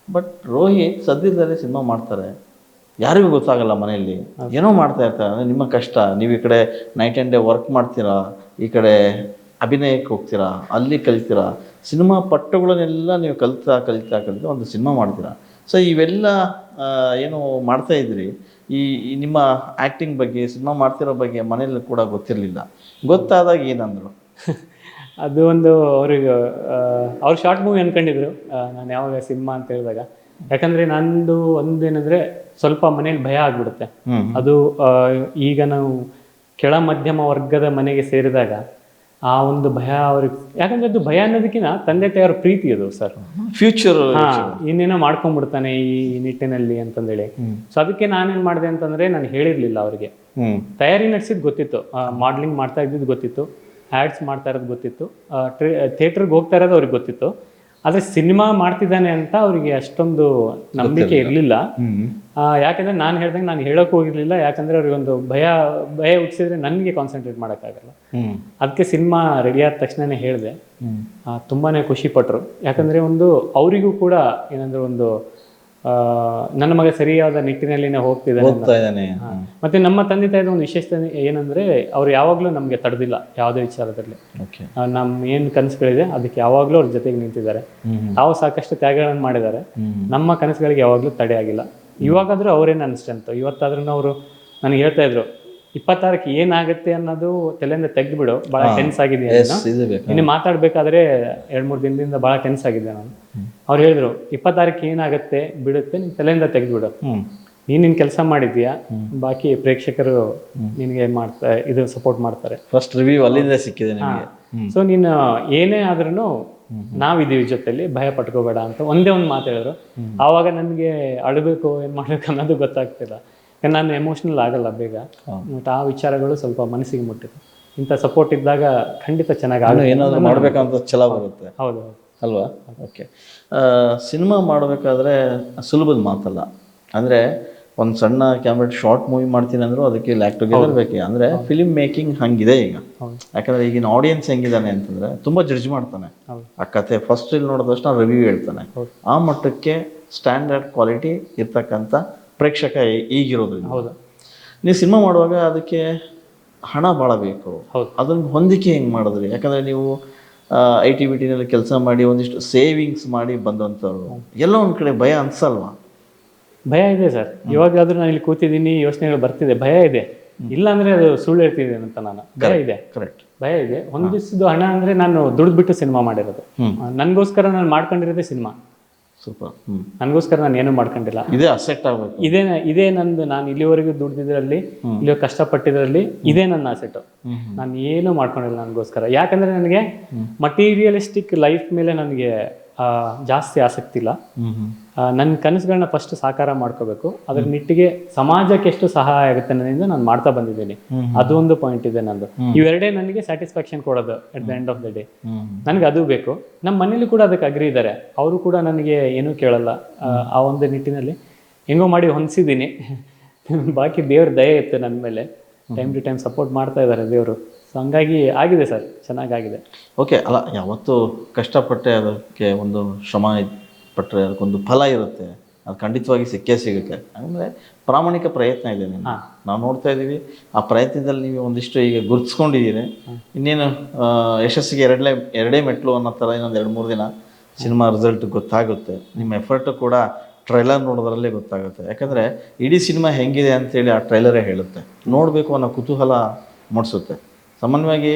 Speaker 1: ಬಟ್ ರೋಹಿತ್ ಸದ್ಯದಲ್ಲೇ ಸಿನಿಮಾ ಮಾಡ್ತಾರೆ, ಯಾರಿಗೂ ಗೊತ್ತಾಗಲ್ಲ, ಮನೆಯಲ್ಲಿ ಏನೋ ಮಾಡ್ತಾ ಇರ್ತಾರೆ. ಅಂದರೆ ನಿಮ್ಮ ಕಷ್ಟ, ನೀವು ಈ ಕಡೆ ನೈಟ್ ಆ್ಯಂಡ್ ಡೇ ವರ್ಕ್ ಮಾಡ್ತೀರಾ, ಈ ಕಡೆ ಅಭಿನಯಕ್ಕೆ ಹೋಗ್ತೀರಾ, ಅಲ್ಲಿ ಕಲಿತೀರಾ, ಸಿನಿಮಾ ಪಟ್ಟುಗಳನ್ನೆಲ್ಲ ನೀವು ಕಲಿತಾ ಒಂದು ಸಿನಿಮಾ ಮಾಡ್ತೀರಾ. ಸೊ ಇವೆಲ್ಲ ಏನು ಮಾಡ್ತಾ ಇದ್ರಿ, ಈ ನಿಮ್ಮ ಆ್ಯಕ್ಟಿಂಗ್ ಬಗ್ಗೆ, ಸಿನಿಮಾ ಮಾಡ್ತಿರೋ ಬಗ್ಗೆ ಮನೇಲಿ ಕೂಡ ಗೊತ್ತಿರಲಿಲ್ಲ. ಗೊತ್ತಾದಾಗ ಏನಂದರು?
Speaker 2: ಅದು ಒಂದು ಅವ್ರಿಗೆ ಅವ್ರು ಶಾರ್ಟ್ ಮೂವಿ ಅನ್ಕೊಂಡಿದ್ರು ನಾನು ಯಾವಾಗ ಸಿನಿಮಾ ಅಂತ ಹೇಳಿದಾಗ. ಯಾಕಂದರೆ ನಂದು ಒಂದೇನೆಂದರೆ ಸ್ವಲ್ಪ ಮನೇಲಿ ಭಯ ಆಗ್ಬಿಡುತ್ತೆ. ಅದು ಈಗ ನಾವು ಕೆಳ ಮಧ್ಯಮ ವರ್ಗದ ಮನೆಗೆ ಸೇರಿದಾಗ ಆ ಒಂದು ಭಯ ಅವ್ರಿಗೆ, ಯಾಕಂದ್ರೆ ಅದು ಭಯ ಅನ್ನೋದಕ್ಕಿಂತ ತಂದೆ ತಾಯಿಯವ್ರ ಪ್ರೀತಿ ಅದು ಸರ್.
Speaker 1: ಫ್ಯೂಚರ್
Speaker 2: ಇನ್ನೇನೋ ಮಾಡ್ಕೊಂಡ್ಬಿಡ್ತಾನೆ ಈ ನಿಟ್ಟಿನಲ್ಲಿ ಅಂತಂದೇಳಿ. ಸೊ ಅದಕ್ಕೆ ನಾನೇನ್ ಮಾಡಿದೆ ಅಂತಂದ್ರೆ ನಾನು ಹೇಳಿರ್ಲಿಲ್ಲ ಅವ್ರಿಗೆ. ತಯಾರಿ ನಡೆಸಿದ್ ಗೊತ್ತಿತ್ತು, ಮಾಡ್ಲಿಂಗ್ ಮಾಡ್ತಾ ಇದ್ದಿದ್ದು ಗೊತ್ತಿತ್ತು, ಆ್ಯಡ್ಸ್ ಮಾಡ್ತಾ ಇರೋದು ಗೊತ್ತಿತ್ತು, ಥಿಯೇಟರ್ಗೆ ಹೋಗ್ತಾ ಇರೋದು ಅವ್ರಿಗೆ ಗೊತ್ತಿತ್ತು. ಆದರೆ ಸಿನಿಮಾ ಮಾಡ್ತಿದ್ದಾನೆ ಅಂತ ಅವರಿಗೆ ಅಷ್ಟೊಂದು ನಂಬಿಕೆ ಇರಲಿಲ್ಲ. ಯಾಕಂದ್ರೆ ನಾನು ಹೇಳ್ದಂಗೆ ನಾನು ಹೇಳೋಕೆ ಹೋಗಿರ್ಲಿಲ್ಲ. ಯಾಕಂದ್ರೆ ಅವ್ರಿಗೆ ಒಂದು ಭಯ ಹುಟ್ಟಿಸಿದ್ರೆ ನನಗೆ ಕಾನ್ಸಂಟ್ರೇಟ್ ಮಾಡೋಕ್ಕಾಗಲ್ಲ. ಅದಕ್ಕೆ ಸಿನಿಮಾ ರೆಡಿ ಆದ ತಕ್ಷಣನೇ ಹೇಳಿದೆ. ತುಂಬಾನೇ ಖುಷಿ ಪಟ್ರು. ಯಾಕಂದ್ರೆ ಒಂದು ಅವರಿಗೂ ಕೂಡ ಏನಂದ್ರೆ ಒಂದು ನನ್ನ ಮಗ ಸರಿಯಾದ ನಿಟ್ಟಿನಲ್ಲಿ ಹೋಗ್ತಿದ್ದಾನೆ. ಮತ್ತೆ ನಮ್ಮ ತಂದೆ ತಾಯಿದ ಒಂದು ವಿಶೇಷತೆ ಏನಂದ್ರೆ ಅವ್ರು ಯಾವಾಗ್ಲೂ ನಮ್ಗೆ ತಡೆದಿಲ್ಲ ಯಾವುದೇ ವಿಚಾರದಲ್ಲಿ. ನಮ್ಮ ಏನ್ ಕನಸುಗಳಿದೆ ಅದಕ್ಕೆ ಯಾವಾಗ್ಲೂ ಅವ್ರ ಜೊತೆಗೆ ನಿಂತಿದ್ದಾರೆ. ತಾವು ಸಾಕಷ್ಟು ತ್ಯಾಗಗಳನ್ನು ಮಾಡಿದ್ದಾರೆ. ನಮ್ಮ ಕನಸುಗಳಿಗೆ ಯಾವಾಗ್ಲೂ ತಡೆ ಆಗಿಲ್ಲ. ಇವಾಗಾದ್ರೂ ಅವರೇ ನನ್ನ ಸ್ಟ್ರೆಂತ್. ಇವತ್ತಾದ್ರೂ ಅವರು ನನಗೆ ಹೇಳ್ತಾ ಇದ್ರು, 26ಕ್ಕೆ ಏನಾಗುತ್ತೆ ಅನ್ನೋದು ತಲೆಯಿಂದ ತೆಗೆದ್ಬಿಡು, ಬಹಳ ಟೆನ್ಸ್ ಆಗಿದೆ. ಇನ್ನು ಮಾತಾಡ್ಬೇಕಾದ್ರೆ 2-3 ದಿನದಿಂದ ಬಹಳ ಟೆನ್ಸ್ ಆಗಿದೆ ನಾನು. ಅವ್ರು ಹೇಳಿದ್ರು, 26ಕ್ಕೆ ಏನಾಗುತ್ತೆ ಬಿಡುತ್ತೆ, ನಿನ್ ತಲೆಯಿಂದ ತೆಗೆದ್ಬಿಡು. ನೀನ್ ಕೆಲಸ ಮಾಡಿದ್ಯಾ, ಬಾಕಿ ಪ್ರೇಕ್ಷಕರು ನಿನಗೆ ಇದು ಸಪೋರ್ಟ್ ಮಾಡ್ತಾರೆ.
Speaker 1: ಫಸ್ಟ್ ರಿವ್ಯೂ ಅಲ್ಲಿಂದ ಸಿಕ್ಕಿದೆ ನನಗೆ.
Speaker 2: ಸೊ ನೀನು ಏನೇ ಆದ್ರೂ ನಾವಿದ್ದೀವಿ ಜೊತೆಲಿ, ಭಯ ಪಟ್ಕೋಬೇಡ ಅಂತ ಒಂದೇ ಒಂದು ಮಾತು ಹೇಳಿದ್ರು. ಆವಾಗ ನನಗೆ ಅಳಬೇಕು ಏನ್ ಮಾಡ್ಬೇಕು ಅನ್ನೋದು ಗೊತ್ತಾಗ್ತಿಲ್ಲ. ನಾನು ಎಮೋಷನಲ್ ಆಗಲ್ಲ ಬೇಗ. ಆ ವಿಚಾರಗಳು ಸ್ವಲ್ಪ ಮನಸ್ಸಿಗೆ ಮುಟ್ಟಿತ್ತು. ಇಂಥ ಸಪೋರ್ಟ್ ಇದ್ದಾಗ ಖಂಡಿತ ಚೆನ್ನಾಗಿ
Speaker 1: ಏನಾದರೂ ಮಾಡ್ಬೇಕಂತ ಛಲ ಬರುತ್ತೆ.
Speaker 2: ಹೌದು
Speaker 1: ಅಲ್ವಾ? ಓಕೆ. ಸಿನಿಮಾ ಮಾಡಬೇಕಾದ್ರೆ ಸುಲಭದ ಮಾತಲ್ಲ. ಅಂದರೆ ಒಂದು ಸಣ್ಣ ಕ್ಯಾಮ್ರಾ ಶಾರ್ಟ್ ಮೂವಿ ಮಾಡ್ತೀನಿ ಅಂದರೂ ಅದಕ್ಕೆ ಲ್ಯಾಕ್ ಟುಗೆದರ್ ಬೇಕೇ. ಅಂದರೆ ಫಿಲ್ಮ್ ಮೇಕಿಂಗ್ ಹಂಗಿದೆ ಈಗ. ಯಾಕಂದರೆ ಈಗಿನ ಆಡಿಯನ್ಸ್ ಹೆಂಗಿದ್ದಾನೆ ಅಂತಂದರೆ ತುಂಬ ಜಡ್ಜ್ ಮಾಡ್ತಾನೆ. ಆ ಕತೆ ಫಸ್ಟ್ ಇಲ್ಲಿ ನೋಡಿದ ತಕ್ಷಣ ರಿವ್ಯೂ ಹೇಳ್ತಾನೆ. ಆ ಮಟ್ಟಕ್ಕೆ ಸ್ಟ್ಯಾಂಡರ್ಡ್ ಕ್ವಾಲಿಟಿ ಇರ್ತಕ್ಕಂಥ ಪ್ರೇಕ್ಷಕ ಈಗಿರೋದ್ರಿಂದ.
Speaker 2: ಹೌದು.
Speaker 1: ನೀವು ಸಿನಿಮಾ ಮಾಡುವಾಗ ಅದಕ್ಕೆ ಹಣ ಭಾಳ ಬೇಕು. ಅದನ್ನು ಹೊಂದಿಕೆ ಹೆಂಗೆ ಮಾಡಿದ್ರಿ? ಯಾಕಂದರೆ ನೀವು ITBTನಲ್ಲಿ ಕೆಲಸ ಮಾಡಿ ಒಂದಿಷ್ಟು ಸೇವಿಂಗ್ಸ್ ಮಾಡಿ ಬಂದಂಥವ್ರು, ಎಲ್ಲ ಒಂದು ಕಡೆ ಭಯ ಅನ್ಸಲ್ವಾ?
Speaker 2: ಭಯ ಇದೆ ಸರ್. ಇವಾಗಾದ್ರೂ ನಾನು ಇಲ್ಲಿ ಕೂತಿದ್ದೀನಿ, ಯೋಚನೆಗಳು ಬರ್ತಿದೆ, ಭಯ ಇದೆ. ಇಲ್ಲ ಅಂದ್ರೆ ಅದು ಸುಳ್ಳು ಹೇಳ್ತಿದ್ದೇನೆ ಅಂತ ನಾನು. ಭಯ ಇದೆ, ಕರೆಕ್ಟ್, ಭಯ ಇದೆ. ಹೊಂದಿಸಿದ್ದು ಹಣ ಅಂದ್ರೆ ನಾನು ದುಡ್ಬಿಟ್ಟು ಸಿನಿಮಾ ಮಾಡಿರೋದು. ನನಗೋಸ್ಕರ ನಾನು ಮಾಡ್ಕೊಂಡಿರೋದೇ ಸಿನಿಮಾ. ಸೂಪರ್. ನನಗೋಸ್ಕರ ನಾನು ಏನು ಮಾಡ್ಕೊಂಡಿಲ್ಲ.
Speaker 1: ಇದೇ ಅಸೆಟ್ ಆಗಬೇಕು.
Speaker 2: ಇದೇ ನಂದು. ನಾನು ಇಲ್ಲಿವರೆಗೂ ದುಡ್ದಿದ್ರಲ್ಲಿ, ಇಲ್ಲಿ ಕಷ್ಟಪಟ್ಟಿದ್ರಲ್ಲಿ ಇದೇ ನನ್ನ ಅಸೆಟ್. ನಾನು ಏನು ಮಾಡ್ಕೊಂಡಿಲ್ಲ ನನಗೋಸ್ಕರ. ಯಾಕಂದ್ರೆ ನನಗೆ ಮಟೀರಿಯಲಿಸ್ಟಿಕ್ ಲೈಫ್ ಮೇಲೆ ನನಗೆ ಜಾಸ್ತಿ ಆಸಕ್ತಿ ಇಲ್ಲ. ನನ್ನ ಕನಸುಗಳನ್ನ ಫಸ್ಟ್ ಸಾಕಾರ ಮಾಡ್ಕೋಬೇಕು. ಅದ್ರ ನಿಟ್ಟಿಗೆ ಸಮಾಜಕ್ಕೆ ಎಷ್ಟು ಸಹಾಯ ಆಗುತ್ತೆ ಅನ್ನೋದ್ರಿಂದ ನಾನು ಮಾಡ್ತಾ ಬಂದಿದ್ದೀನಿ. ಅದು ಒಂದು ಪಾಯಿಂಟ್ ಇದೆ ನಂದು. ಇವೆರಡೇ ನನಗೆ ಸ್ಯಾಟಿಸ್ಫ್ಯಾಕ್ಷನ್ ಕೊಡೋದು at the end of the day. ನನಗೆ ಅದು ಬೇಕು. ನಮ್ಮ ಮನೇಲಿ ಕೂಡ ಅದಕ್ಕೆ ಅಗ್ರಿ ಇದ್ದಾರೆ. ಅವರು ಕೂಡ ನನಗೆ ಏನೂ ಕೇಳಲ್ಲ. ಆ ಒಂದು ನಿಟ್ಟಿನಲ್ಲಿ ಹೆಂಗೋ ಮಾಡಿ ಹೊಂದಿಸಿದ್ದೀನಿ. ಬಾಕಿ ದೇವ್ರ ದಯೆ ಇತ್ತು ನನ್ನ ಮೇಲೆ. ಟೈಮ್ ಟು ಟೈಮ್ ಸಪೋರ್ಟ್ ಮಾಡ್ತಾ ಇದ್ದಾರೆ ದೇವರು. ಸೊ ಹಂಗಾಗಿ ಆಗಿದೆ ಸರ್, ಚೆನ್ನಾಗಾಗಿದೆ.
Speaker 1: ಓಕೆ. ಅಲ್ಲ, ಯಾವತ್ತು ಕಷ್ಟಪಟ್ಟರೆ ಅದಕ್ಕೆ ಒಂದು ಶ್ರಮ ಪಟ್ಟರೆ ಅದಕ್ಕೊಂದು ಫಲ ಇರುತ್ತೆ. ಅದು ಖಂಡಿತವಾಗಿ ಸಿಕ್ಕೇ ಸಿಗುತ್ತೆ. ಅಂದರೆ ಪ್ರಾಮಾಣಿಕ ಪ್ರಯತ್ನ ಇದೆ ನಿಮಗೆ. ನಾವು ನೋಡ್ತಾ ಇದ್ದೀವಿ. ಆ ಪ್ರಯತ್ನದಲ್ಲಿ ನೀವು ಒಂದಿಷ್ಟು ಈಗ ಗುರುತಿಸ್ಕೊಂಡಿದ್ದೀರಿ. ಇನ್ನೇನು ಯಶಸ್ಸಿಗೆ ಎರಡೇ ಮೆಟ್ಲು ಅನ್ನೋ ಥರ ಇನ್ನೊಂದು 2-3 ದಿನ ಸಿನಿಮಾ ರಿಸಲ್ಟ್ ಗೊತ್ತಾಗುತ್ತೆ. ನಿಮ್ಮ ಎಫರ್ಟು ಕೂಡ ಟ್ರೈಲರ್ ನೋಡೋದ್ರಲ್ಲೇ ಗೊತ್ತಾಗುತ್ತೆ. ಯಾಕಂದರೆ ಇಡೀ ಸಿನಿಮಾ ಹೆಂಗಿದೆ ಅಂತೇಳಿ ಆ ಟ್ರೈಲರೇ ಹೇಳುತ್ತೆ. ನೋಡಬೇಕು ಅನ್ನೋ ಕುತೂಹಲ ಮೂಡಿಸುತ್ತೆ. ಸಾಮಾನ್ಯವಾಗಿ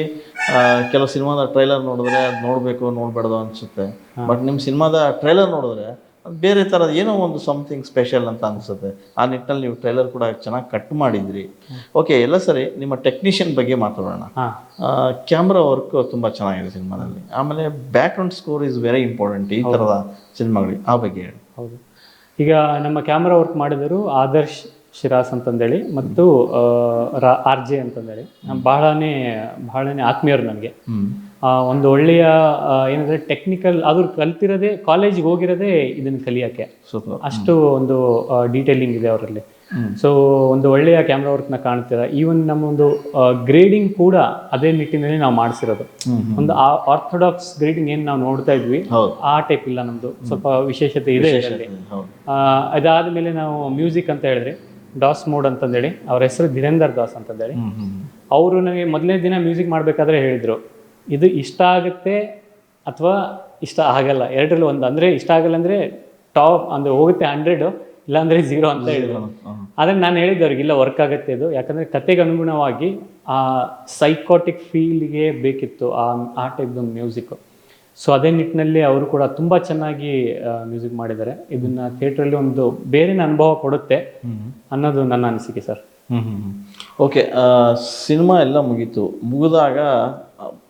Speaker 1: ಕೆಲವು ಸಿನಿಮಾದ ಟ್ರೈಲರ್ ನೋಡಿದ್ರೆ ಅದು ನೋಡಬೇಕು ನೋಡಬಾರ್ದು ಅನಿಸುತ್ತೆ. ಬಟ್ ನಿಮ್ಮ ಸಿನಿಮಾದ ಟ್ರೈಲರ್ ನೋಡಿದ್ರೆ ಅದು ಬೇರೆ ಥರದ ಏನೋ ಒಂದು ಸಮಥಿಂಗ್ ಸ್ಪೆಷಲ್ ಅಂತ ಅನಿಸುತ್ತೆ. ಆ ನಿಟ್ಟಿನಲ್ಲಿ ನೀವು ಟ್ರೈಲರ್ ಕೂಡ ಚೆನ್ನಾಗಿ ಕಟ್ ಮಾಡಿದ್ರಿ. ಓಕೆ, ಎಲ್ಲ ಸರಿ. ನಿಮ್ಮ ಟೆಕ್ನಿಷಿಯನ್ ಬಗ್ಗೆ ಮಾತಾಡೋಣ. ಕ್ಯಾಮ್ರಾ ವರ್ಕ್ ತುಂಬ ಚೆನ್ನಾಗಿದೆ ಸಿನಿಮಾದಲ್ಲಿ. ಆಮೇಲೆ background score is very important ಈ ಥರದ ಸಿನಿಮಾಗಳಿಗೆ. ಆ ಬಗ್ಗೆ ಹೇಳಿ.
Speaker 2: ಹೌದು. ಈಗ ನಮ್ಮ ಕ್ಯಾಮ್ರಾ ವರ್ಕ್ ಮಾಡಿದರು ಆದರ್ಶ್ ಶಿರಾಸ್ ಅಂತಂದೇಳಿ ಮತ್ತು RJ ಅಂತಂದೇಳಿ ಬಹಳನೇ ಆತ್ಮೀಯರು ನನಗೆ. ಒಂದು ಒಳ್ಳೆಯ ಏನಂದ್ರೆ ಟೆಕ್ನಿಕಲ್ ಅದು ಕಲ್ತಿರೋದೇ, ಕಾಲೇಜಿಗೆ ಹೋಗಿರೋದೇ ಇದನ್ನು ಕಲಿಯೋಕ್ಕೆ. ಅಷ್ಟು ಒಂದು ಡೀಟೇಲಿಂಗ್ ಇದೆ ಅವರಲ್ಲಿ. ಸೊ ಒಂದು ಒಳ್ಳೆಯ ಕ್ಯಾಮ್ರಾ ವರ್ಕ್ನ ಕಾಣ್ತೀರ. ಈವನ್ ನಮ್ಮೊಂದು ಗ್ರೇಡಿಂಗ್ ಕೂಡ ಅದೇ ನಿಟ್ಟಿನಲ್ಲಿ ನಾವು ಮಾಡಿಸಿರೋದು. ಒಂದು ಆರ್ಥೋಡಾಕ್ಸ್ ಗ್ರೇಡಿಂಗ್ ಏನು ನಾವು ನೋಡ್ತಾ ಇದ್ವಿ ಆ ಟೈಪ್ ಇಲ್ಲ ನಮ್ದು. ಸ್ವಲ್ಪ ವಿಶೇಷತೆ ಇದೆ ಇದರಲ್ಲಿ. ಅದಾದ್ಮೇಲೆ ನಾವು ಮ್ಯೂಸಿಕ್ ಅಂತ ಹೇಳಿದ್ರೆ ಡಾಸ್ ಮೋಡ್ ಅಂತಂದೇಳಿ, ಅವ್ರ ಹೆಸರು ಧೀರೇಂದರ್ ದಾಸ್ ಅಂತಂದೇಳಿ. ಅವರು ನನಗೆ ಮೊದಲನೇ ದಿನ ಮ್ಯೂಸಿಕ್ ಮಾಡಬೇಕಾದ್ರೆ ಹೇಳಿದರು, ಇದು ಇಷ್ಟ ಆಗುತ್ತೆ ಅಥವಾ ಇಷ್ಟ ಆಗಲ್ಲ, ಎರಡರಲ್ಲಿ ಒಂದು. ಅಂದರೆ ಇಷ್ಟ ಆಗಲ್ಲ ಅಂದರೆ ಟಾಪ್ ಅಂದರೆ ಹೋಗುತ್ತೆ 100, ಇಲ್ಲಾಂದರೆ 0 ಅಂತ ಹೇಳಿದ್ರು. ಆದರೆ ನಾನು ಹೇಳಿದ್ದೆ ಅವ್ರಿಗೆ, ಇಲ್ಲ ವರ್ಕ್ ಆಗುತ್ತೆ ಇದು, ಯಾಕಂದರೆ ಕತೆಗೆ ಅನುಗುಣವಾಗಿ ಆ ಸೈಕೋಟಿಕ್ ಫೀಲ್ಗೆ ಬೇಕಿತ್ತು ಆ ಟೈಪ್ದು ಮ್ಯೂಸಿಕ್ಕು. ಸೊ ಅದೇ ನಿಟ್ಟಿನಲ್ಲಿ ಅವರು ಕೂಡ ತುಂಬ ಚೆನ್ನಾಗಿ ಮ್ಯೂಸಿಕ್ ಮಾಡಿದ್ದಾರೆ. ಇದನ್ನ ಥಿಯೇಟ್ರಲ್ಲಿ ಒಂದು ಬೇರೆ ಅನುಭವ ಕೊಡುತ್ತೆ ಅನ್ನೋದು ನನ್ನ ಅನಿಸಿಕೆ ಸರ್.
Speaker 1: ಓಕೆ, ಸಿನಿಮಾ ಎಲ್ಲ ಮುಗಿದಾಗ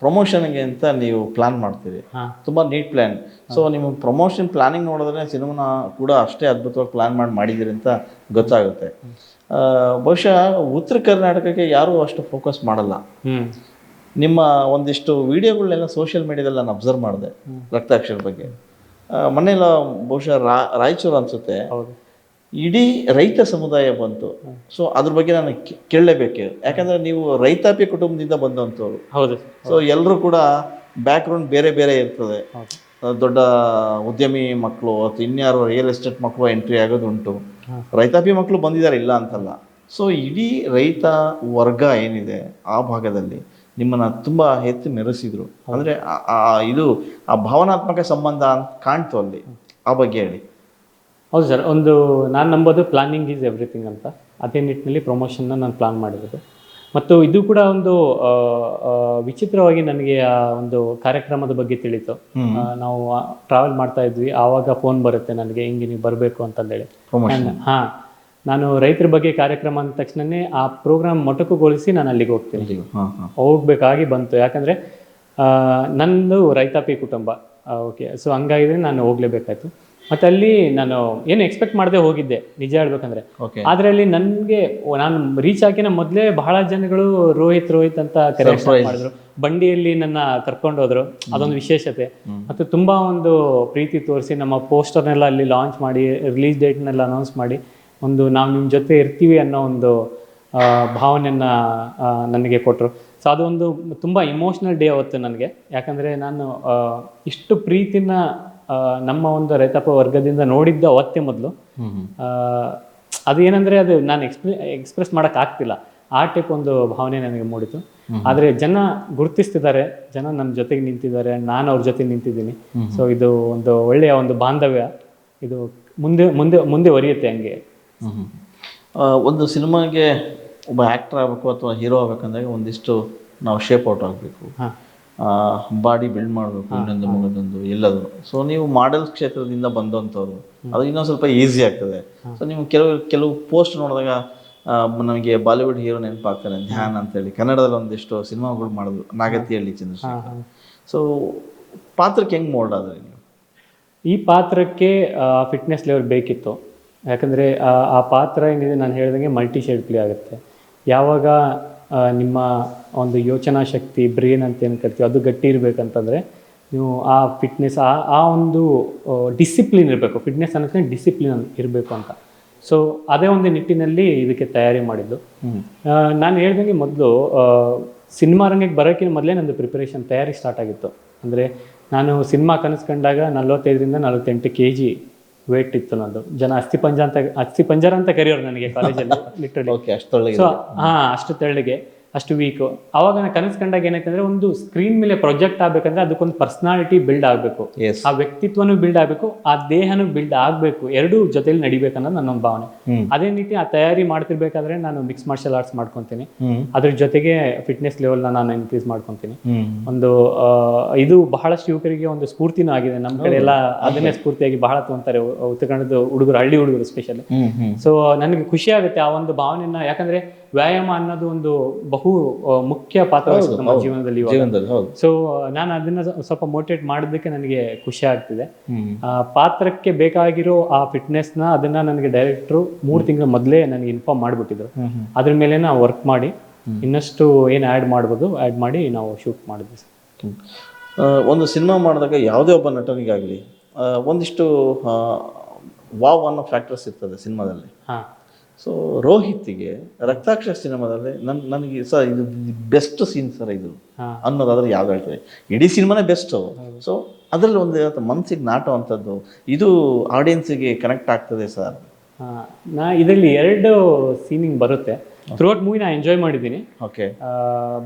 Speaker 1: ಪ್ರಮೋಷನ್ಗೆ ಅಂತ ನೀವು ಪ್ಲಾನ್ ಮಾಡ್ತೀರಿ, ತುಂಬ ನೀಟ್ ಪ್ಲ್ಯಾನ್. ಸೊ ನಿಮ್ಮ ಪ್ರಮೋಷನ್ ಪ್ಲಾನಿಂಗ್ ನೋಡಿದ್ರೆ ಸಿನಿಮಾನ ಕೂಡ ಅಷ್ಟೇ ಅದ್ಭುತವಾಗಿ ಪ್ಲಾನ್ ಮಾಡಿದ್ದೀರಿ ಅಂತ ಗೊತ್ತಾಗುತ್ತೆ. ಬಹುಶಃ ಉತ್ತರ ಕರ್ನಾಟಕಕ್ಕೆ ಯಾರೂ ಅಷ್ಟು ಫೋಕಸ್ ಮಾಡಲ್ಲ. ನಿಮ್ಮ ಒಂದಿಷ್ಟು ವಿಡಿಯೋಗಳನ್ನೆಲ್ಲ ಸೋಷಿಯಲ್ ಮೀಡಿಯಾದಲ್ಲಿ ನಾನು ಅಬ್ಸರ್ವ್ ಮಾಡಿದೆ ರಕ್ತಾಕ್ಷರ ಬಗ್ಗೆ. ಮೊನ್ನೆಲ್ಲ ಬಹುಶಃ ರಾಯಚೂರು ಅನಿಸುತ್ತೆ, ಇಡೀ ರೈತ ಸಮುದಾಯ ಬಂತು. ಸೊ ಅದ್ರ ಬಗ್ಗೆ ನಾನು ಕೇಳಲೇಬೇಕು, ಯಾಕಂದರೆ ನೀವು ರೈತಾಪಿ ಕುಟುಂಬದಿಂದ ಬಂದಂಥವ್ರು.
Speaker 2: ಹೌದು.
Speaker 1: ಸೊ ಎಲ್ಲರೂ ಕೂಡ ಬ್ಯಾಕ್ಗ್ರೌಂಡ್ ಬೇರೆ ಬೇರೆ ಇರ್ತದೆ. ದೊಡ್ಡ ಉದ್ಯಮಿ ಮಕ್ಕಳು ಅಥವಾ ಇನ್ಯಾರು ರಿಯಲ್ ಎಸ್ಟೇಟ್ ಮಕ್ಕಳು ಎಂಟ್ರಿ ಆಗೋದು ಉಂಟು, ರೈತಾಪಿ ಮಕ್ಕಳು ಬಂದಿದ್ದಾರೆ ಇಲ್ಲ ಅಂತಲ್ಲ. ಸೊ ಇಡೀ ರೈತ ವರ್ಗ ಏನಿದೆ ಆ ಭಾಗದಲ್ಲಿ ನಿಮ್ಮನ್ನು ತುಂಬ ಎತ್ತಿ ಮೆರೆಸಿದ್ರು. ಅಂದರೆ ಇದು ಆ ಭಾವನಾತ್ಮಕ ಸಂಬಂಧ ಅಂತ ಕಾಣ್ತು ಅಲ್ಲಿ, ಆ ಬಗ್ಗೆ ಹೇಳಿ.
Speaker 2: ಹೌದು ಸರ್, ನಾನು ನಂಬೋದು ಪ್ಲಾನಿಂಗ್ ಈಸ್ ಎವ್ರಿಥಿಂಗ್ ಅಂತ. ಅದೇ ನಿಟ್ಟಿನಲ್ಲಿ ಪ್ರಮೋಷನ್ನ ನಾನು ಪ್ಲಾನ್ ಮಾಡಿರೋದು. ಮತ್ತು ಇದು ಕೂಡ ಒಂದು ವಿಚಿತ್ರವಾಗಿ ನನಗೆ ಆ ಒಂದು ಕಾರ್ಯಕ್ರಮದ ಬಗ್ಗೆ ತಿಳಿತು. ನಾವು ಟ್ರಾವೆಲ್ ಮಾಡ್ತಾ ಇದ್ವಿ, ಆವಾಗ ಫೋನ್ ಬರುತ್ತೆ ನನಗೆ, ಹಿಂಗೆ ನೀವು ಬರಬೇಕು ಅಂತಂದೇಳಿ. ಹಾಂ, ನಾನು ರೈತರ ಬಗ್ಗೆ ಕಾರ್ಯಕ್ರಮ ಅಂದ ತಕ್ಷಣವೇ ಆ ಪ್ರೋಗ್ರಾಮ್ ಮೊಟಕುಗೊಳಿಸಿ ನಾನು ಅಲ್ಲಿಗೆ ಹೋಗ್ತೀನಿ, ಹೋಗ್ಬೇಕಾಗಿ ಬಂತು. ಯಾಕಂದರೆ ನಂದು ರೈತಾಪಿ ಕುಟುಂಬ. ಓಕೆ, ಸೊ ಹಂಗಾಗಿದ್ರೆ ನಾನು ಹೋಗ್ಲೇಬೇಕಾಯ್ತು. ಮತ್ತು ಅಲ್ಲಿ ನಾನು ಏನು ಎಕ್ಸ್ಪೆಕ್ಟ್ ಮಾಡದೆ ಹೋಗಿದ್ದೆ ನಿಜ ಹೇಳ್ಬೇಕಂದ್ರೆ. ಆದರೆ ಅಲ್ಲಿ ನನಗೆ ನಾನು ರೀಚ್ ಆಗಿನ ಮೊದಲೇ ಬಹಳ ಜನಗಳು ರೋಹಿತ್ ಅಂತ ಕರೆ ಮಾಡಿದ್ರು, ಬಂಡಿಯಲ್ಲಿ ನನ್ನ ಕರ್ಕೊಂಡು ಹೋದ್ರು. ಅದೊಂದು ವಿಶೇಷತೆ. ಮತ್ತು ತುಂಬ ಒಂದು ಪ್ರೀತಿ ತೋರಿಸಿ ನಮ್ಮ ಪೋಸ್ಟರ್ನೆಲ್ಲ ಅಲ್ಲಿ ಲಾಂಚ್ ಮಾಡಿ, ರಿಲೀಸ್ ಡೇಟ್ನೆಲ್ಲ ಅನೌನ್ಸ್ ಮಾಡಿ, ನಾವು ನಿಮ್ಮ ಜೊತೆ ಇರ್ತೀವಿ ಅನ್ನೋ ಒಂದು ಭಾವನೆಯನ್ನು ನನಗೆ ಕೊಟ್ಟರು. ಸೊ ಅದೊಂದು ತುಂಬ ಇಮೋಷ್ನಲ್ ಡೇ ಅವತ್ತು ನನಗೆ. ಯಾಕಂದರೆ ನಾನು ಇಷ್ಟು ಪ್ರೀತಿನ ನಮ್ಮ ಒಂದು ರೈತಾಪ ವರ್ಗದಿಂದ ನೋಡಿದ್ದ ಅವತ್ತೇ ಮೊದಲು. ಅದು ಏನಂದರೆ ಅದು ನಾನು ಎಕ್ಸ್ಪ್ರೆಸ್ ಮಾಡೋಕ್ಕಾಗ್ತಿಲ್ಲ, ಆ ಟೈಪ್ ಒಂದು ಭಾವನೆ ನನಗೆ ಮೂಡಿತು. ಆದರೆ ಜನ ಗುರುತಿಸ್ತಿದ್ದಾರೆ, ಜನ ನಮ್ಮ ಜೊತೆಗೆ ನಿಂತಿದ್ದಾರೆ, ನಾನು ಅವ್ರ ಜೊತೆ ನಿಂತಿದ್ದೀನಿ. ಸೊ ಇದು ಒಂದು ಒಳ್ಳೆಯ ಒಂದು ಬಾಂಧವ್ಯ, ಇದು ಮುಂದೆ ಒರಿಯುತ್ತೆ ಹಂಗೆ.
Speaker 1: ಒಂದು ಸಿನಿಮಾಗೆ ಒಬ್ಬ ಆ್ಯಕ್ಟರ್ ಆಗಬೇಕು ಅಥವಾ ಹೀರೋ ಆಗಬೇಕಂದಾಗ ಒಂದಿಷ್ಟು ನಾವು ಶೇಪ್ ಔಟ್ ಆಗಬೇಕು, ಬಾಡಿ ಬಿಲ್ಡ್ ಮಾಡಬೇಕು, ಇನ್ನೊಂದು ಮಗದೊಂದು ಎಲ್ಲದು. ಸೊ ನೀವು ಮಾಡೆಲ್ ಕ್ಷೇತ್ರದಿಂದ ಬಂದಂಥವ್ರು, ಅದು ಇನ್ನೊಂದು ಸ್ವಲ್ಪ ಈಸಿ ಆಗ್ತದೆ. ಸೊ ನೀವು ಕೆಲವು ಪೋಸ್ಟ್ ನೋಡಿದಾಗ ನಮಗೆ ಬಾಲಿವುಡ್ ಹೀರೋ ನೆನಪಾಗ್ತಾರೆ, ಧ್ಯಾನ್ ಅಂತೇಳಿ. ಕನ್ನಡದಲ್ಲಿ ಒಂದಿಷ್ಟು ಸಿನಿಮಾಗಳು ಮಾಡಿದ್ರು, ನಾಗತಿಹಳ್ಳಿ ಚಂದ್ರಶೇಖರ್. ಸೊ ಪಾತ್ರಕ್ಕೆ ಹೆಂಗೆ ಮೋಲ್ಡ್ ಆದ್ರೆ ನೀವು?
Speaker 2: ಈ ಪಾತ್ರಕ್ಕೆ ಫಿಟ್ನೆಸ್ ಲೆವೆಲ್ ಬೇಕಿತ್ತು. ಯಾಕಂದರೆ ಆ ಪಾತ್ರ ಏನಿದೆ ನಾನು ಹೇಳಿದಂಗೆ ಮಲ್ಟಿ ಶೇಡ್ ಪ್ಲೇ ಆಗುತ್ತೆ. ಯಾವಾಗ ನಿಮ್ಮ ಒಂದು ಯೋಚನಾ ಶಕ್ತಿ, ಬ್ರೇನ್ ಅಂತ ಏನು ಕರಿತೀವಿ, ಅದು ಗಟ್ಟಿ ಇರಬೇಕಂತಂದರೆ ನೀವು ಆ ಫಿಟ್ನೆಸ್, ಆ ಒಂದು ಡಿಸಿಪ್ಲಿನ್ ಇರಬೇಕು. ಫಿಟ್ನೆಸ್ ಅನ್ನೋಕ್ಕೆ ಡಿಸಿಪ್ಲಿನ್ ಇರಬೇಕು ಅಂತ. ಸೊ ಅದೇ ಒಂದು ನಿಟ್ಟಿನಲ್ಲಿ ಇದಕ್ಕೆ ತಯಾರಿ ಮಾಡಿದ್ದು. ನಾನು ಹೇಳ್ದಂಗೆ ಮೊದಲು ಸಿನಿಮಾ ರಂಗಕ್ಕೆ ಬರೋಕ್ಕಿಂತ ಮೊದಲೇ ನಂದು ಪ್ರಿಪರೇಷನ್ ತಯಾರಿ ಸ್ಟಾರ್ಟ್ ಆಗಿತ್ತು. ಅಂದರೆ ನಾನು ಸಿನಿಮಾ ಕನಸ್ಕೊಂಡಾಗ 45ರಿಂದ 48 kg ವೇಟ್ ಇತ್ತು ನಂದು. ಜನ ಅಸ್ಥಿಪಂಜರ ಅಂತ ಕರೆಯೋರು ನನಗೆ ಕಾಲೇಜಲ್ಲಿ, ಲಿಟ್ರಲಿ. ಸೊ ಅಷ್ಟು ತೆಳ್ಳಗೆ, ಅಷ್ಟು ವೀಕು. ಅವಾಗ ನಾನು ಕನಸು ಕಂಡಾಗ ಏನಾಯ್ತಂದ್ರೆ, ಒಂದು ಸ್ಕ್ರೀನ್ ಮೇಲೆ ಪ್ರೊಜೆಕ್ಟ್ ಆಗ್ಬೇಕಂದ್ರೆ ಅದಕ್ಕೊಂದು ಪರ್ಸನಾಲಿಟಿ ಬಿಲ್ಡ್ ಆಗಬೇಕು, ಆ ವ್ಯಕ್ತಿತ್ವನೂ ಬಿಲ್ಡ್ ಆಗಬೇಕು, ಆ ದೇಹನೂ ಬಿಲ್ಡ್ ಆಗಬೇಕು, ಎರಡೂ ಜೊತೆಲಿ ನಡಿಬೇಕನ್ನೋದು ನನ್ನೊಂದು ಭಾವನೆ. ಅದೇ ರೀತಿ ಆ ತಯಾರಿ ಮಾಡ್ತಿರ್ಬೇಕಾದ್ರೆ ನಾನು ಮಿಕ್ಸ್ ಮಾರ್ಷಲ್ ಆರ್ಟ್ಸ್ ಮಾಡ್ಕೊತೀನಿ, ಅದ್ರ ಜೊತೆಗೆ ಫಿಟ್ನೆಸ್ ಲೆವೆಲ್ನ ನಾನು ಇನ್ಕ್ರೀಸ್ ಮಾಡ್ಕೊತೀನಿ. ಒಂದು ಇದು ಬಹಳಷ್ಟು ಯುವಕರಿಗೆ ಒಂದು ಸ್ಫೂರ್ತಿನೂ ಆಗಿದೆ. ನಮ್ಮ ಕಡೆ ಎಲ್ಲ ಅದನ್ನೇ ಸ್ಫೂರ್ತಿಯಾಗಿ ಬಹಳ ತೊಗೊಂತಾರೆ, ಉತ್ತರ ಕನ್ನಡದ ಹುಡುಗರು, ಹಳ್ಳಿ ಹುಡುಗರು ಸ್ಪೆಷಲಿ. ಸೊ ನನಗೆ ಖುಷಿ ಆಗುತ್ತೆ ಆ ಒಂದು ಭಾವನೆಯನ್ನ. ಯಾಕಂದ್ರೆ ವ್ಯಾಯಾಮ ಅನ್ನೋದು ಒಂದು ಬಹು ಮುಖ್ಯ ಪಾತ್ರ ನಮ್ಮ ಜೀವನದಲ್ಲಿ. ಸೊ ನಾನು ಅದನ್ನ ಸ್ವಲ್ಪ ಮೋಟಿವೇಟ್ ಮಾಡೋದಕ್ಕೆ ನನಗೆ ಖುಷಿ ಆಗ್ತಿದೆ. ಪಾತ್ರಕ್ಕೆ ಬೇಕಾಗಿರೋ ಆ ಫಿಟ್ನೆಸ್ನ ಅದನ್ನ ನನಗೆ ಡೈರೆಕ್ಟ್ರು 3 ತಿಂಗಳ ಮೊದಲೇ ನನಗೆ ಇನ್ಫಾರ್ಮ್ ಮಾಡಿಬಿಟ್ಟಿದ್ರು. ಅದ್ರ ಮೇಲೆ ನಾವು ವರ್ಕ್ ಮಾಡಿ ಇನ್ನಷ್ಟು ಏನು ಆ್ಯಡ್ ಮಾಡ್ಬೋದು ಆ್ಯಡ್ ಮಾಡಿ ನಾವು ಶೂಟ್ ಮಾಡಿದ್ವಿ.
Speaker 1: ಒಂದು ಸಿನಿಮಾ ಮಾಡಿದಾಗ ಯಾವುದೇ ಒಬ್ಬ ನಟನಿಗಾಗಲಿ ಒಂದಿಷ್ಟು ವಾವ್ ಅನ್ನೋ ಫ್ಯಾಕ್ಟರ್ಸ್ ಇರ್ತದೆ ಸಿನಿಮಾದಲ್ಲಿ. ಸೊ ರೋಹಿತ್ಗೆ ರಕ್ತಾಕ್ಷರ ಸಿನಿಮಾದಲ್ಲಿ ನನಗೆ ಸರ್ ಇದು ಬೆಸ್ಟ್ ಸೀನ್ ಸರ್ ಇದು ಅನ್ನೋದಾದ್ರೆ ಯಾವ್ದು ಹೇಳ್ತದೆ? ಇಡೀ ಸಿನಿಮಾನೇ ಬೆಸ್ಟು. ಸೊ ಅದರಲ್ಲಿ ಒಂದು ಮನಸ್ಸಿಗೆ ನಾಟುವಂಥದ್ದು, ಇದು ಆಡಿಯನ್ಸಿಗೆ ಕನೆಕ್ಟ್ ಆಗ್ತದೆ ಸರ್.
Speaker 2: ಇದರಲ್ಲಿ 2 ಸೀನಿಂಗ್ ಬರುತ್ತೆ. ಥ್ರೂಔಟ್ ಮೂವಿ ನಾನು ಎಂಜಾಯ್ ಮಾಡಿದ್ದೀನಿ,
Speaker 1: ಓಕೆ.